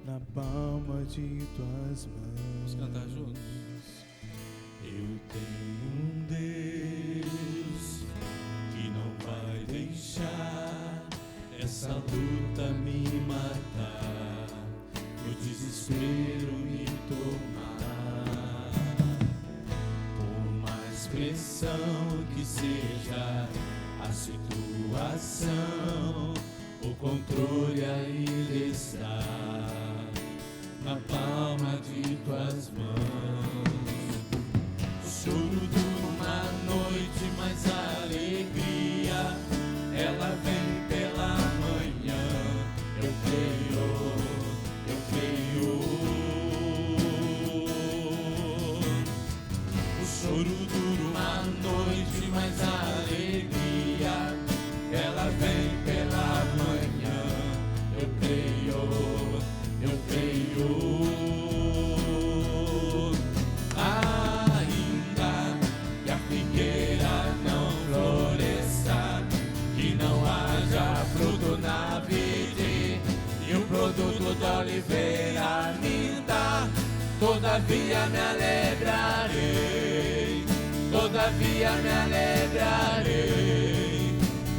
na palma de tuas mãos. Vamos cantar juntos. Eu tenho um Deus que não vai deixar essa luta me matar, o desespero me tomar. Por mais pressão que seja a situação, o controle ainda está na palma de tuas mãos. Choro dura uma noite, mas a alegria, ela vem pela manhã. Eu creio. O choro dura uma noite, mas a alegria, ela vem pela manhã. Eu creio. Produto da oliveira me dá, todavia me alegrarei, todavia me alegrarei,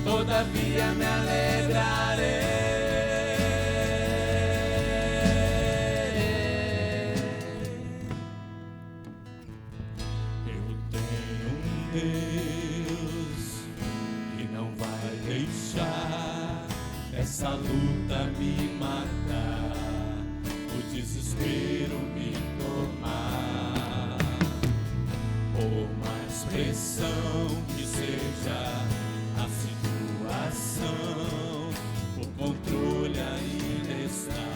todavia me alegrarei. Eu tenho um Deus que não vai deixar essa luta me matar, o desespero me tomar. Por mais pressão que seja a situação, o controle ainda está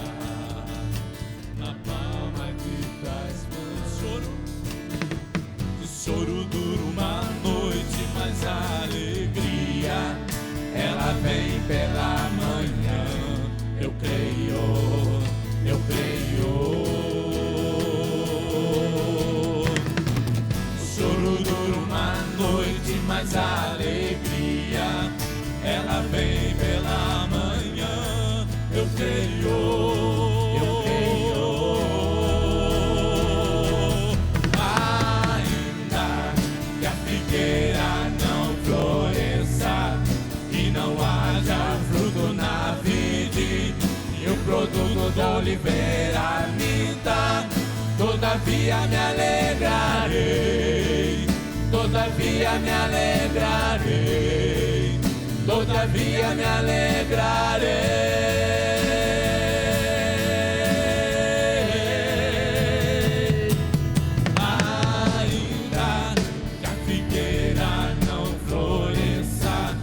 na palma de tuas mãos. pela manhã. Eu creio, eu creio. O choro dura uma noite, mas a alegria, ela vem pela manhã. Eu creio, eu creio. Ainda que a figueira não floresça e não haja fruto na vide, e o produto da oliveira minta, todavia me alegrarei, todavia me alegrarei, todavia me alegrarei. Ainda que a figueira não floresça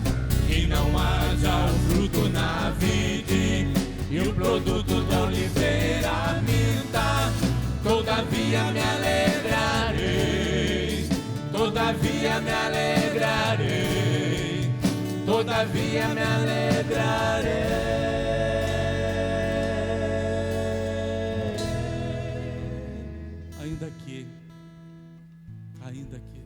e não haja o fruto na vide, e o produto da oliveira minta, todavia me alegrarei, todavia me alegrarei, todavia me alegrarei. Ainda que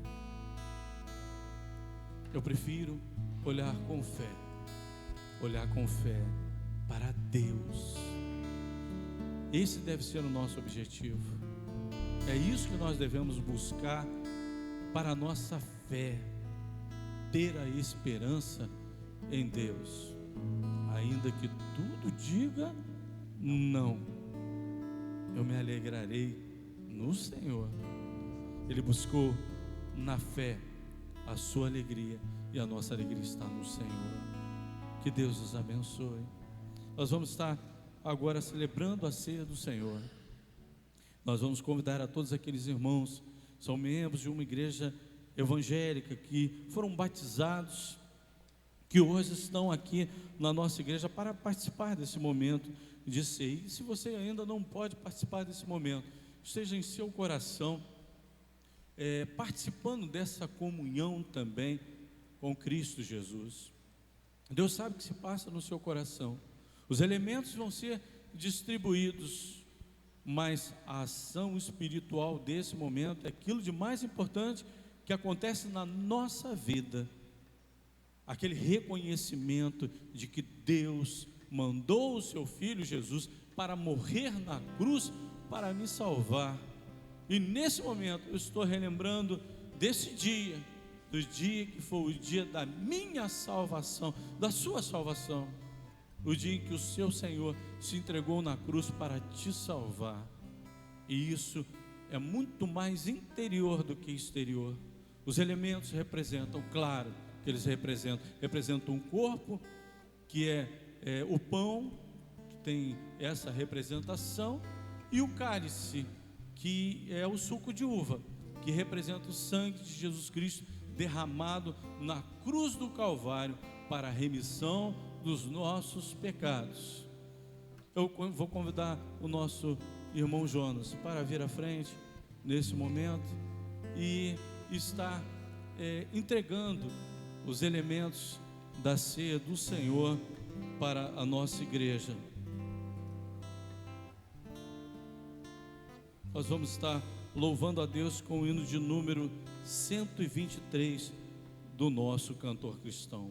eu prefiro olhar com fé para Deus. Esse deve ser o nosso objetivo. É isso que nós devemos buscar para a nossa fé, ter a esperança em Deus, ainda que tudo diga não. Eu me alegrarei no Senhor. Ele buscou na fé a sua alegria, e a nossa alegria está no Senhor. Que Deus nos abençoe. Nós vamos estar agora celebrando a ceia do Senhor. Nós vamos convidar a todos aqueles irmãos que são membros de uma igreja evangélica, que foram batizados, que hoje estão aqui na nossa igreja para participar desse momento de ceia. E se você ainda não pode participar desse momento, esteja em seu coração participando dessa comunhão também com Cristo Jesus. Deus sabe o que se passa no seu coração. Os elementos vão ser distribuídos, mas a ação espiritual desse momento é aquilo de mais importante que acontece na nossa vida. Aquele reconhecimento de que Deus mandou o seu Filho Jesus para morrer na cruz para me salvar. E nesse momento eu estou relembrando desse dia, do dia que foi o dia da minha salvação, da sua salvação, o dia em que o seu Senhor se entregou na cruz para te salvar. E isso é muito mais interior do que exterior. Os elementos representam, claro que eles representam um corpo, que é o pão, que tem essa representação, e o cálice, que é o suco de uva, que representa o sangue de Jesus Cristo derramado na cruz do Calvário para a remissão dos nossos pecados. Eu vou convidar o nosso irmão Jonas para vir à frente nesse momento e estar entregando os elementos da ceia do Senhor para a nossa igreja. Nós vamos estar louvando a Deus com o hino de número 123 do nosso cantor cristão.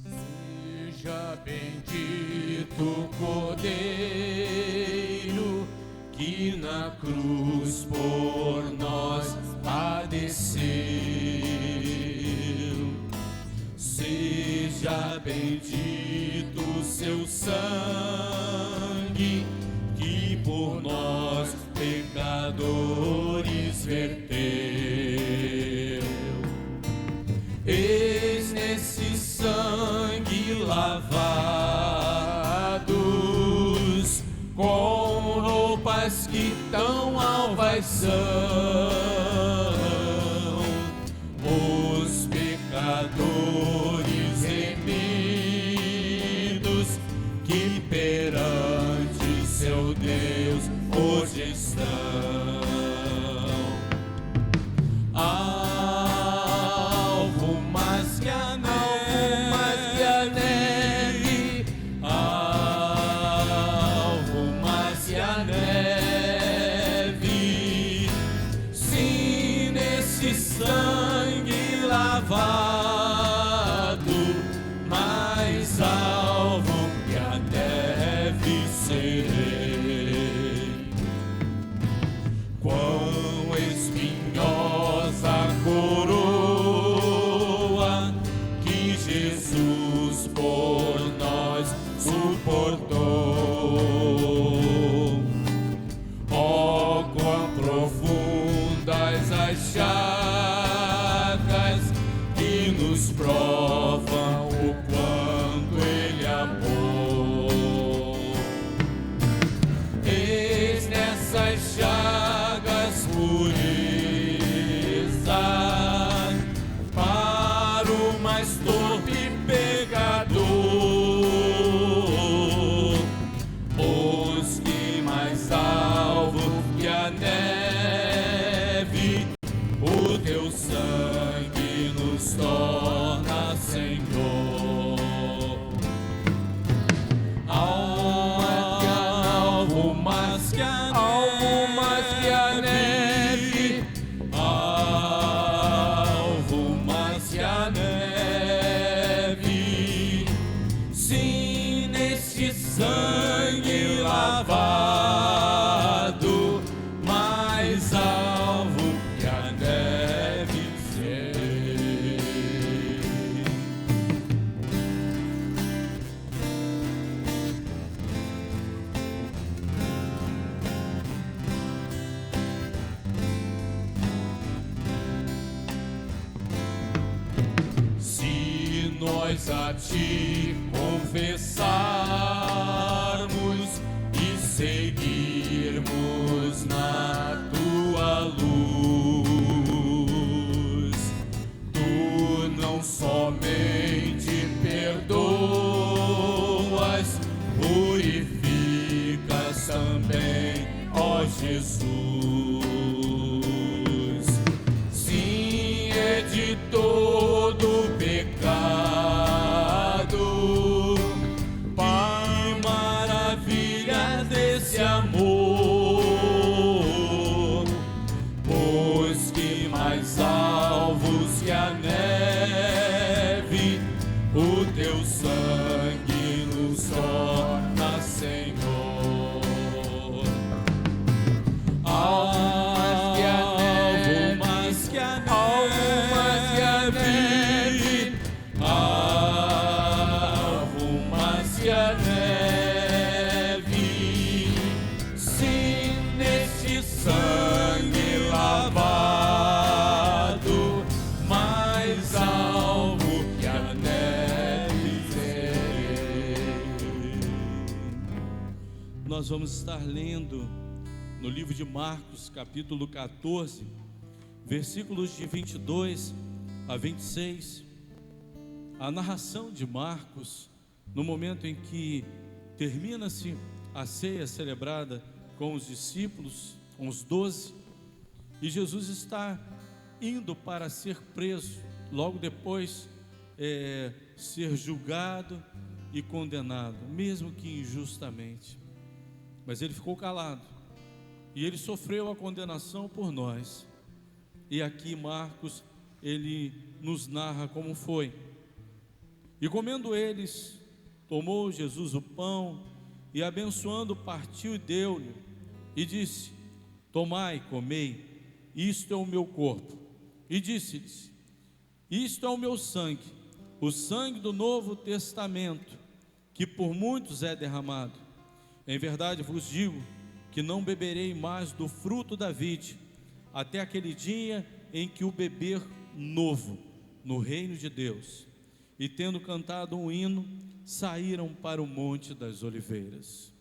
Seja bendito o Cordeiro que na cruz por nós padeceu. Seja bendito o seu sangue que por nós pecadores verteu. Eis nesse sangue lavados com roupas que tão alvas são, os pecadores remidos olhos provam o quanto Ele amou. Eis nessas chagas pureza para o mais torpe pecador, pois que mais alvo que a neve, o teu sangue nos torna Senhor. Alvo mais que a neve, alvo mais que a neve, sim, neste sangue lavado, mais alvo que a neve sei. Se nós a ti confessarmos e seguirmos na tua luz, tu não somente perdoas, purificas também, ó Jesus. Sim, é de todo pecado, Pai, maravilha desse amor, pois que mais alvos que a neve, o teu sangue nos torna Senhor. Alvo mais que a neve, alvo mais que a neve, sim, neste sangue lavado, mais alvo que a neve serei. Nós vamos estar lendo no livro de Marcos, capítulo 14, versículos de 22 a 26, a narração de Marcos, no momento em que termina-se a ceia celebrada com os discípulos, com os 12, e Jesus está indo para ser preso, logo depois ser julgado e condenado, mesmo que injustamente. Mas ele ficou calado, e ele sofreu a condenação por nós. E aqui Marcos, ele nos narra como foi. E comendo eles, tomou Jesus o pão, e abençoando partiu e deu-lhe, e disse: tomai, comei, isto é o meu corpo. E disse-lhes: isto é o meu sangue, o sangue do novo testamento, que por muitos é derramado. Em verdade vos digo que não beberei mais do fruto da vide, até aquele dia em que o beber novo no reino de Deus. E tendo cantado um hino, saíram para o Monte das Oliveiras.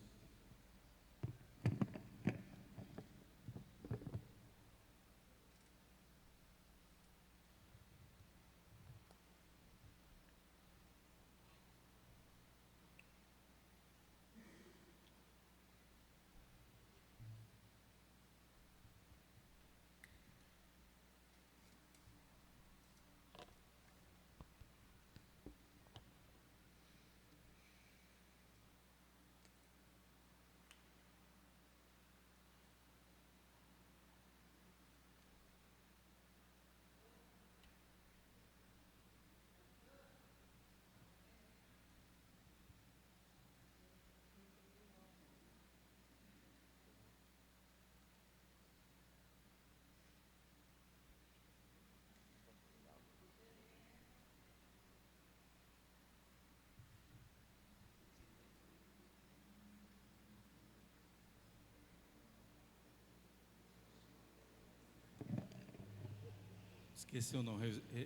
Esqueceu não,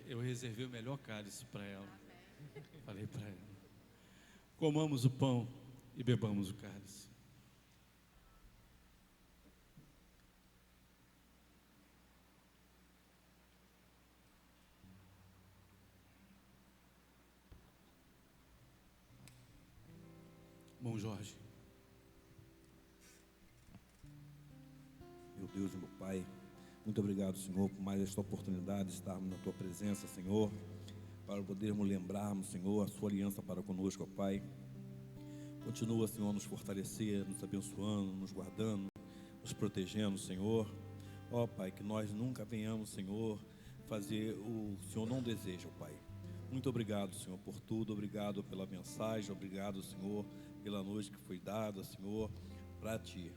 eu reservei o melhor cálice para ela. Falei para ela: comamos o pão e bebamos o cálice. Bom, Jorge. Meu Deus e meu Pai, muito obrigado, Senhor, por mais esta oportunidade de estarmos na Tua presença, Senhor, para podermos lembrarmos, Senhor, a Sua aliança para conosco, ó Pai. Continua, Senhor, a nos fortalecer, nos abençoando, nos guardando, nos protegendo, Senhor. Ó Pai, que nós nunca venhamos, Senhor, fazer o Senhor não deseja, ó Pai. Muito obrigado, Senhor, por tudo. Obrigado pela mensagem. Obrigado, Senhor, pela noite que foi dada, Senhor, para Ti.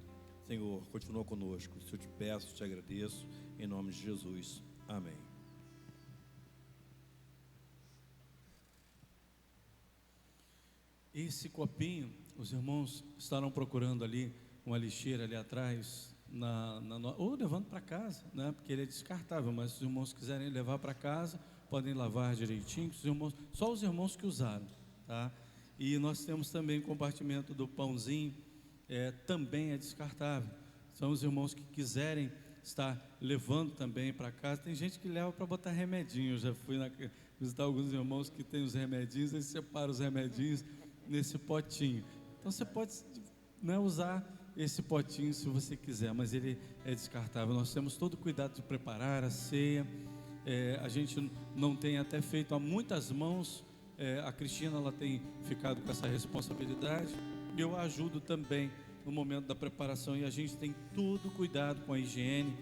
Senhor, continua conosco. Se eu te peço, te agradeço, em nome de Jesus. Amém. Esse copinho, os irmãos estarão procurando ali, uma lixeira ali atrás, ou levando para casa, né? Porque ele é descartável, mas se os irmãos quiserem levar para casa, podem lavar direitinho, só os irmãos que usaram, tá? E nós temos também o compartimento do pãozinho, também é descartável. São os irmãos que quiserem estar levando também para casa. Tem gente que leva para botar remedinho. Eu já fui visitar alguns irmãos que têm os remedinhos, eles separam os remedinhos nesse potinho. Então você pode, né, usar esse potinho se você quiser, mas ele é descartável. Nós temos todo o cuidado de preparar a ceia. A gente não tem até feito a muitas mãos. A Cristina, ela tem ficado com essa responsabilidade. Eu ajudo também no momento da preparação, e a gente tem todo cuidado com a higiene,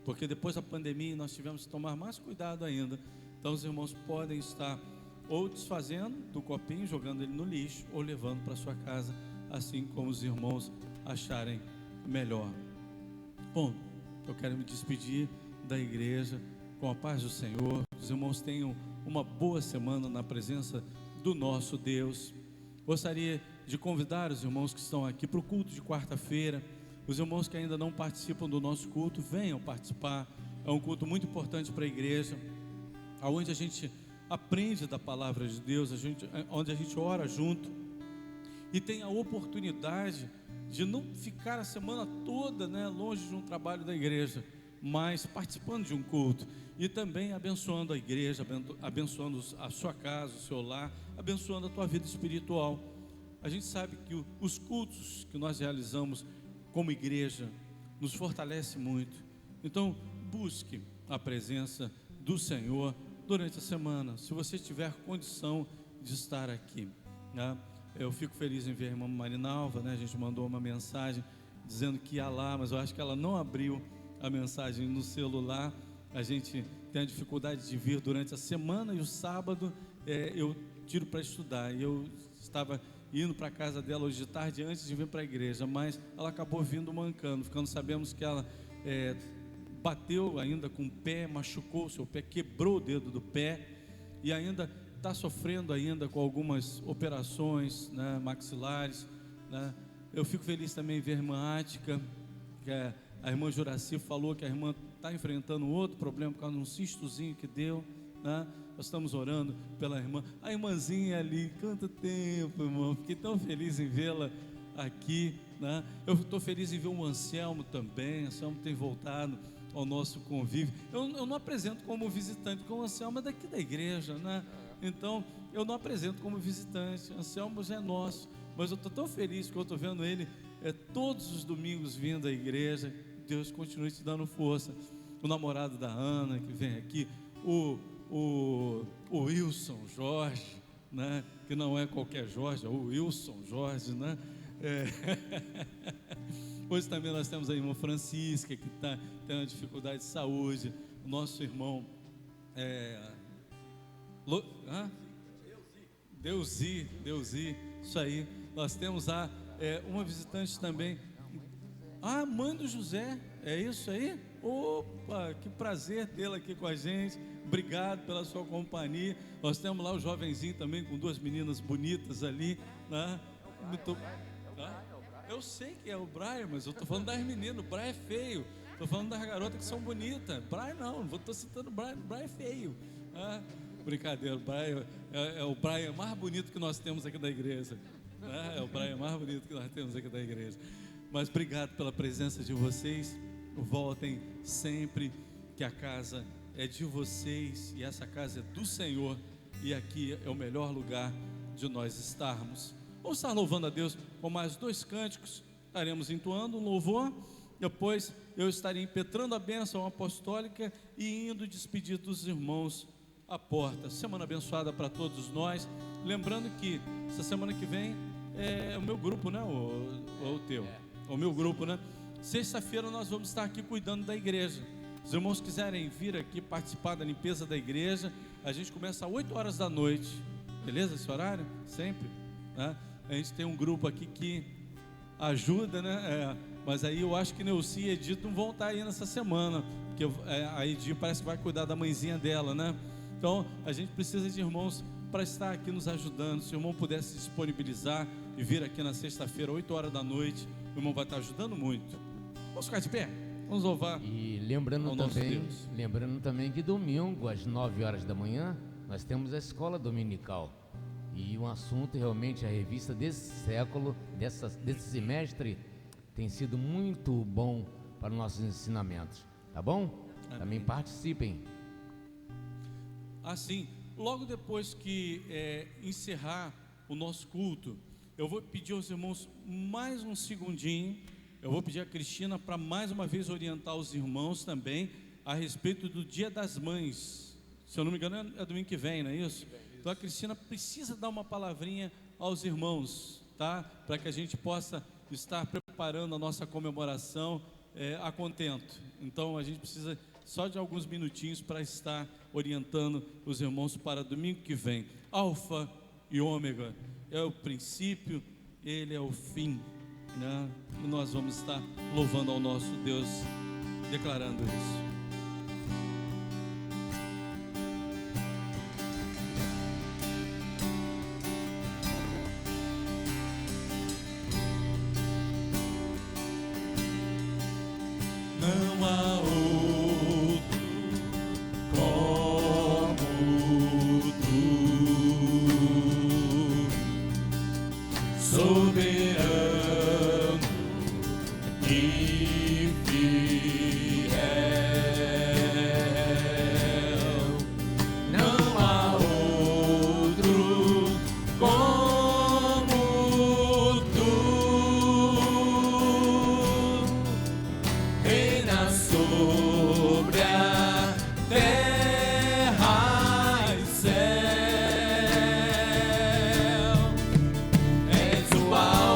porque depois da pandemia nós tivemos que tomar mais cuidado ainda. Então os irmãos podem estar ou desfazendo do copinho, jogando ele no lixo, ou levando para sua casa, assim como os irmãos acharem melhor. Bom, eu quero me despedir da igreja com a paz do Senhor. Os irmãos tenham uma boa semana na presença do nosso Deus. Gostaria de convidar os irmãos que estão aqui para o culto de quarta-feira. Os irmãos que ainda não participam do nosso culto, venham participar. É um culto muito importante para a igreja, onde a gente aprende da palavra de Deus, onde a gente ora junto e tem a oportunidade de não ficar a semana toda, né, longe de um trabalho da igreja, mas participando de um culto e também abençoando a igreja, abençoando a sua casa, o seu lar, abençoando a tua vida espiritual. A gente sabe que os cultos que nós realizamos como igreja nos fortalece muito. Então, busque a presença do Senhor durante a semana, se você tiver condição de estar aqui, né? Eu fico feliz em ver a irmã Marinalva, né? A gente mandou uma mensagem dizendo que ia lá, mas eu acho que ela não abriu a mensagem no celular. A gente tem a dificuldade de vir durante a semana, e o sábado eu tiro para estudar, e eu estava indo para a casa dela hoje de tarde antes de vir para a igreja, mas ela acabou vindo mancando. Sabemos que ela bateu ainda com o pé, machucou o seu pé, quebrou o dedo do pé e ainda está sofrendo ainda com algumas operações, né, maxilares, né. Eu fico feliz também em ver a irmã Ática, que a irmã Juraci falou que a irmã está enfrentando outro problema por causa de um cistozinho que deu, né. Nós estamos orando pela irmã, a irmãzinha ali, quanto tempo, irmão, fiquei tão feliz em vê-la aqui, né? Eu estou feliz em ver o Anselmo também. O Anselmo tem voltado ao nosso convívio. Eu não apresento como visitante, porque o Anselmo é daqui da igreja, né? Então eu não apresento como visitante, o Anselmo já é nosso, mas eu estou tão feliz que eu estou vendo ele todos os domingos vindo à igreja. Deus continue te dando força. O namorado da Ana que vem aqui, o Wilson Jorge, né? Que não é qualquer Jorge, é o Wilson Jorge, né? Hoje também nós temos a irmã Francisca, que está tendo uma dificuldade de saúde. O nosso irmão Deusi, isso aí. Nós temos uma visitante também, a mãe do José, é isso aí? Opa, que prazer tê-la aqui com a gente. Obrigado pela sua companhia. Nós temos lá o jovenzinho também com duas meninas bonitas ali, né? Eu sei que é o Brian, mas eu estou falando das meninas. O Brian é feio. Estou falando das garotas que são bonitas. Brian não estou citando Brian. Brian é feio. Brincadeira, o Brian é o Brian mais bonito que nós temos aqui da igreja. É o Brian mais bonito que nós temos aqui da igreja. Mas obrigado pela presença de vocês. Voltem sempre, que a casa é de vocês e essa casa é do Senhor, e aqui é o melhor lugar de nós estarmos. Vamos estar louvando a Deus com mais 2 cânticos. Estaremos entoando um louvor, depois eu estarei impetrando a bênção apostólica e indo despedir dos irmãos à porta. Semana abençoada para todos nós. Lembrando que essa semana que vem é o meu grupo, né? Ou o teu? O meu grupo, né? Sexta-feira nós vamos estar aqui cuidando da igreja. Os irmãos quiserem vir aqui participar da limpeza da igreja, a gente começa às 8 horas da noite. Beleza esse horário? Sempre, né? A gente tem um grupo aqui que ajuda, né? Mas aí eu acho que Neuci e Edito não vão estar aí nessa semana, porque a Edith parece que vai cuidar da mãezinha dela, né? Então a gente precisa de irmãos para estar aqui nos ajudando. Se o irmão pudesse se disponibilizar e vir aqui na sexta-feira, 8 horas da noite, o irmão vai estar ajudando muito. Vamos ficar de pé? Vamos louvar. E lembrando também que domingo, às 9 horas da manhã, nós temos a escola dominical. E um assunto realmente, a revista desse século, desse semestre, tem sido muito bom para os nossos ensinamentos. Tá bom? Amém. Também participem. Assim, logo depois que encerrar o nosso culto, eu vou pedir aos irmãos mais um segundinho. Eu vou pedir a Cristina para mais uma vez orientar os irmãos também a respeito do Dia das Mães. Se eu não me engano, é domingo que vem, não é isso? Então a Cristina precisa dar uma palavrinha aos irmãos, tá? Para que a gente possa estar preparando a nossa comemoração a contento. Então a gente precisa só de alguns minutinhos para estar orientando os irmãos para domingo que vem. Alfa e ômega, é o princípio, ele é o fim, né? E nós vamos estar louvando ao nosso Deus, declarando isso. Não há outro como tu, soberano e fiel. Não há outro como tu, reina sobre a terra e céu. És o alfa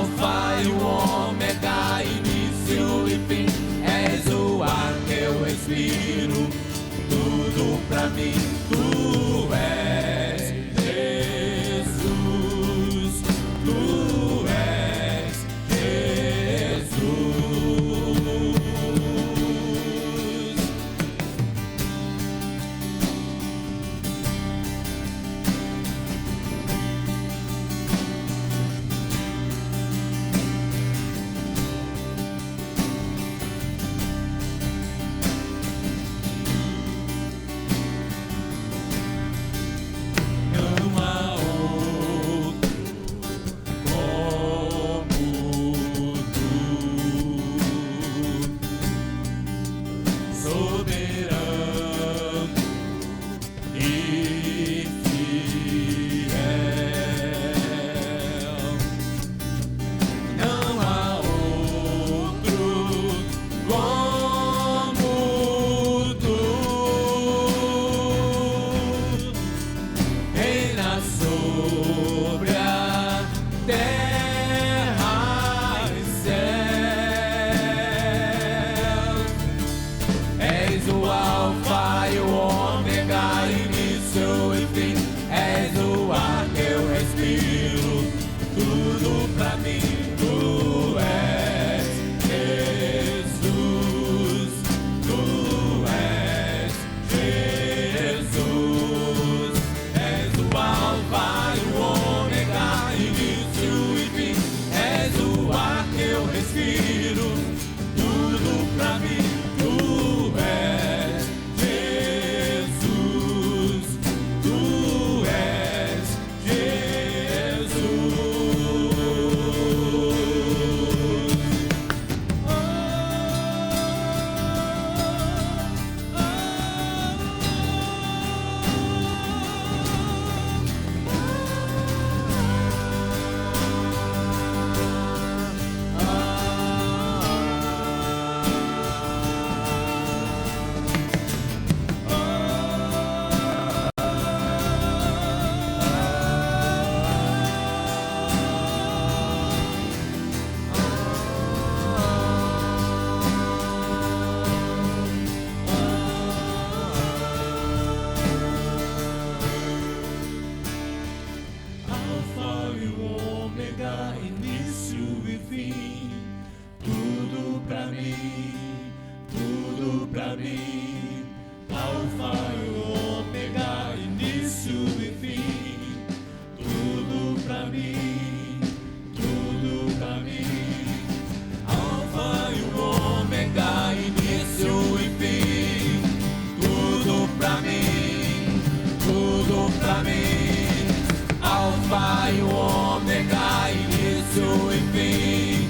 Alfa e o Ômega, início e fim,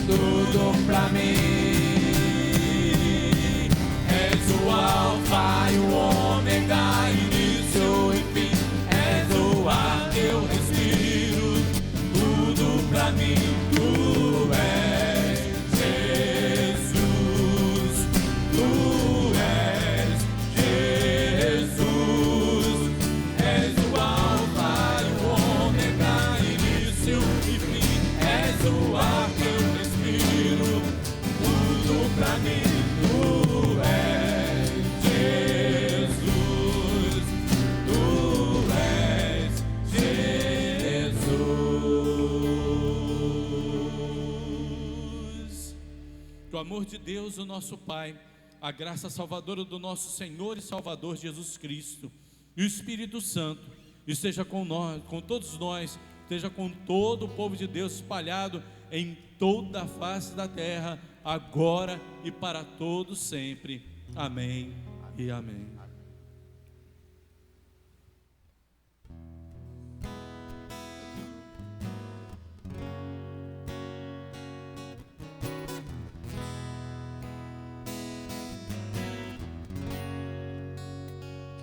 tudo pra mim. És o Alfa e o Ômega, início e fim, és o ar que eu respiro, tudo pra mim. Tu és Jesus, tu és Jesus, és o Alfa e o Ômega, início e fim, és o ar que eu respiro, tudo pra mim. Tu és Jesus, tu és Jesus. Que o amor de Deus, o nosso Pai, a graça salvadora do nosso Senhor e Salvador Jesus Cristo e o Espírito Santo esteja com nós, com todos nós, esteja com todo o povo de Deus espalhado em toda a face da terra, agora e para todos sempre. Amém e amém.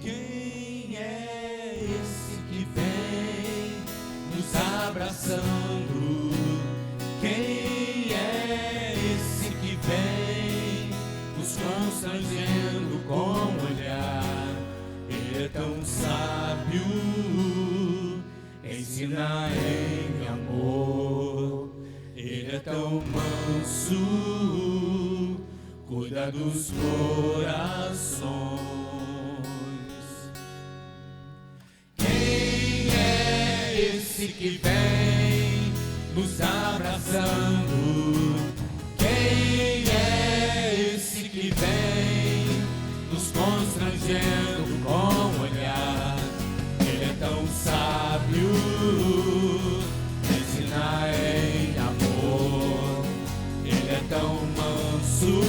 Quem é esse que vem nos abraçando? Quem é esse que vem nos constrangendo com o olhar? Ele é tão sábio, ensina em amor. Ele é tão manso, cuida dos corações. Quem é esse que vem nos abraçando? Quem é esse que vem nos constrangendo com o olhar? Ele é tão sábio, ensina em amor. Ele é tão manso,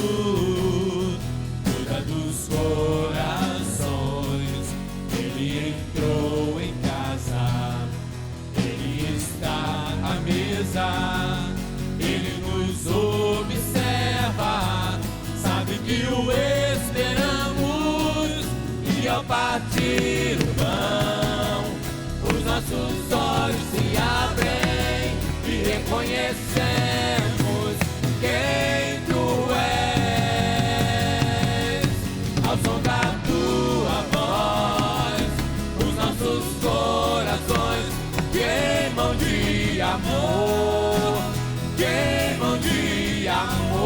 cuida dos corações. Ele entrou em casa, ele está à mesa, ele nos observa, sabe que o esperamos, e ao partir o pão, os nossos olhos se abrem e reconhecemos quem tu és. Ao som da tua voz, os nossos corações queimam de amor, queimam de amor.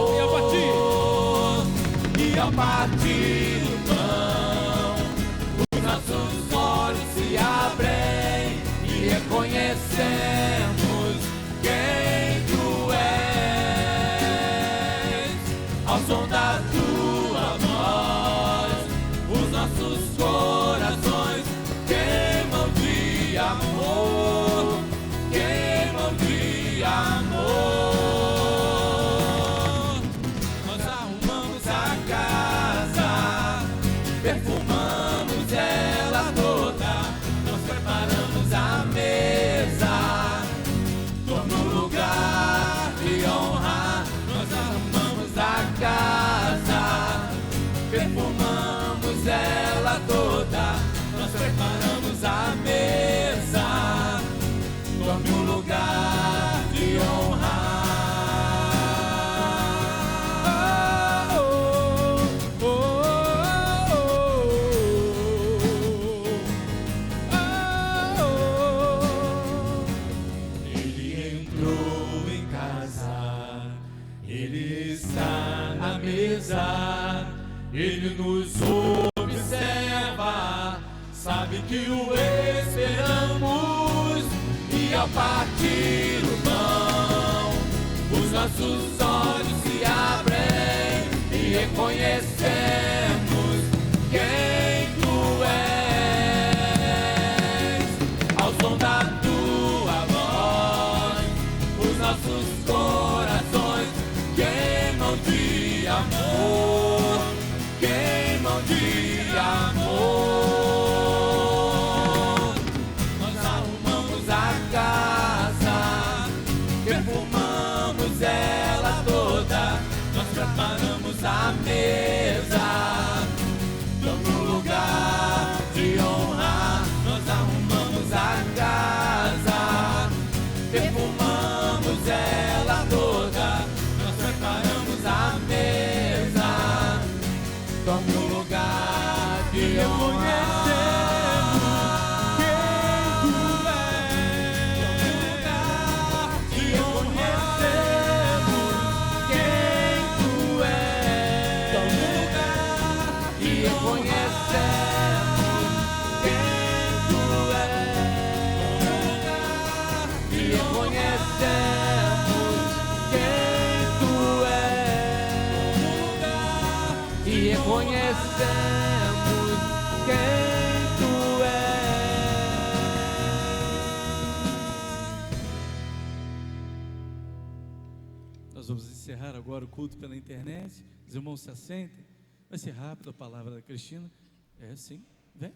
E ao partir o pão, os nossos olhos se abrem e reconhecemos quem tu és. Ao som da tua voz, os nossos corações queimam de amor, queimam de amor. Nós arrumamos a casa, perfumamos ela toda, nós preparamos a mesa, torna um lugar de honra. Nós arrumamos a casa, perfumamos ela toda, nós preparamos a mesa, torne um lugar de honra. Oh, oh, oh, oh, oh. Ele entrou em casa, ele está na mesa, ele nos observa, sabe que o esperamos, e ao partir o pão, os nossos olhos se abrem e reconhecemos quem tu és. Ao som da tua voz, os nossos corações queimam de amor, queimam de amor. Nós arrumamos a casa, à mesa. No lugar de honra, nós arrumamos a casa, perfumamos ela toda, nós preparamos a mesa. Tome o lugar de honra. Reconhecemos quem tu és. Nós vamos encerrar agora o culto pela internet. Os irmãos se assentem. Vai ser rápido a palavra da Cristina. É, sim. Vem.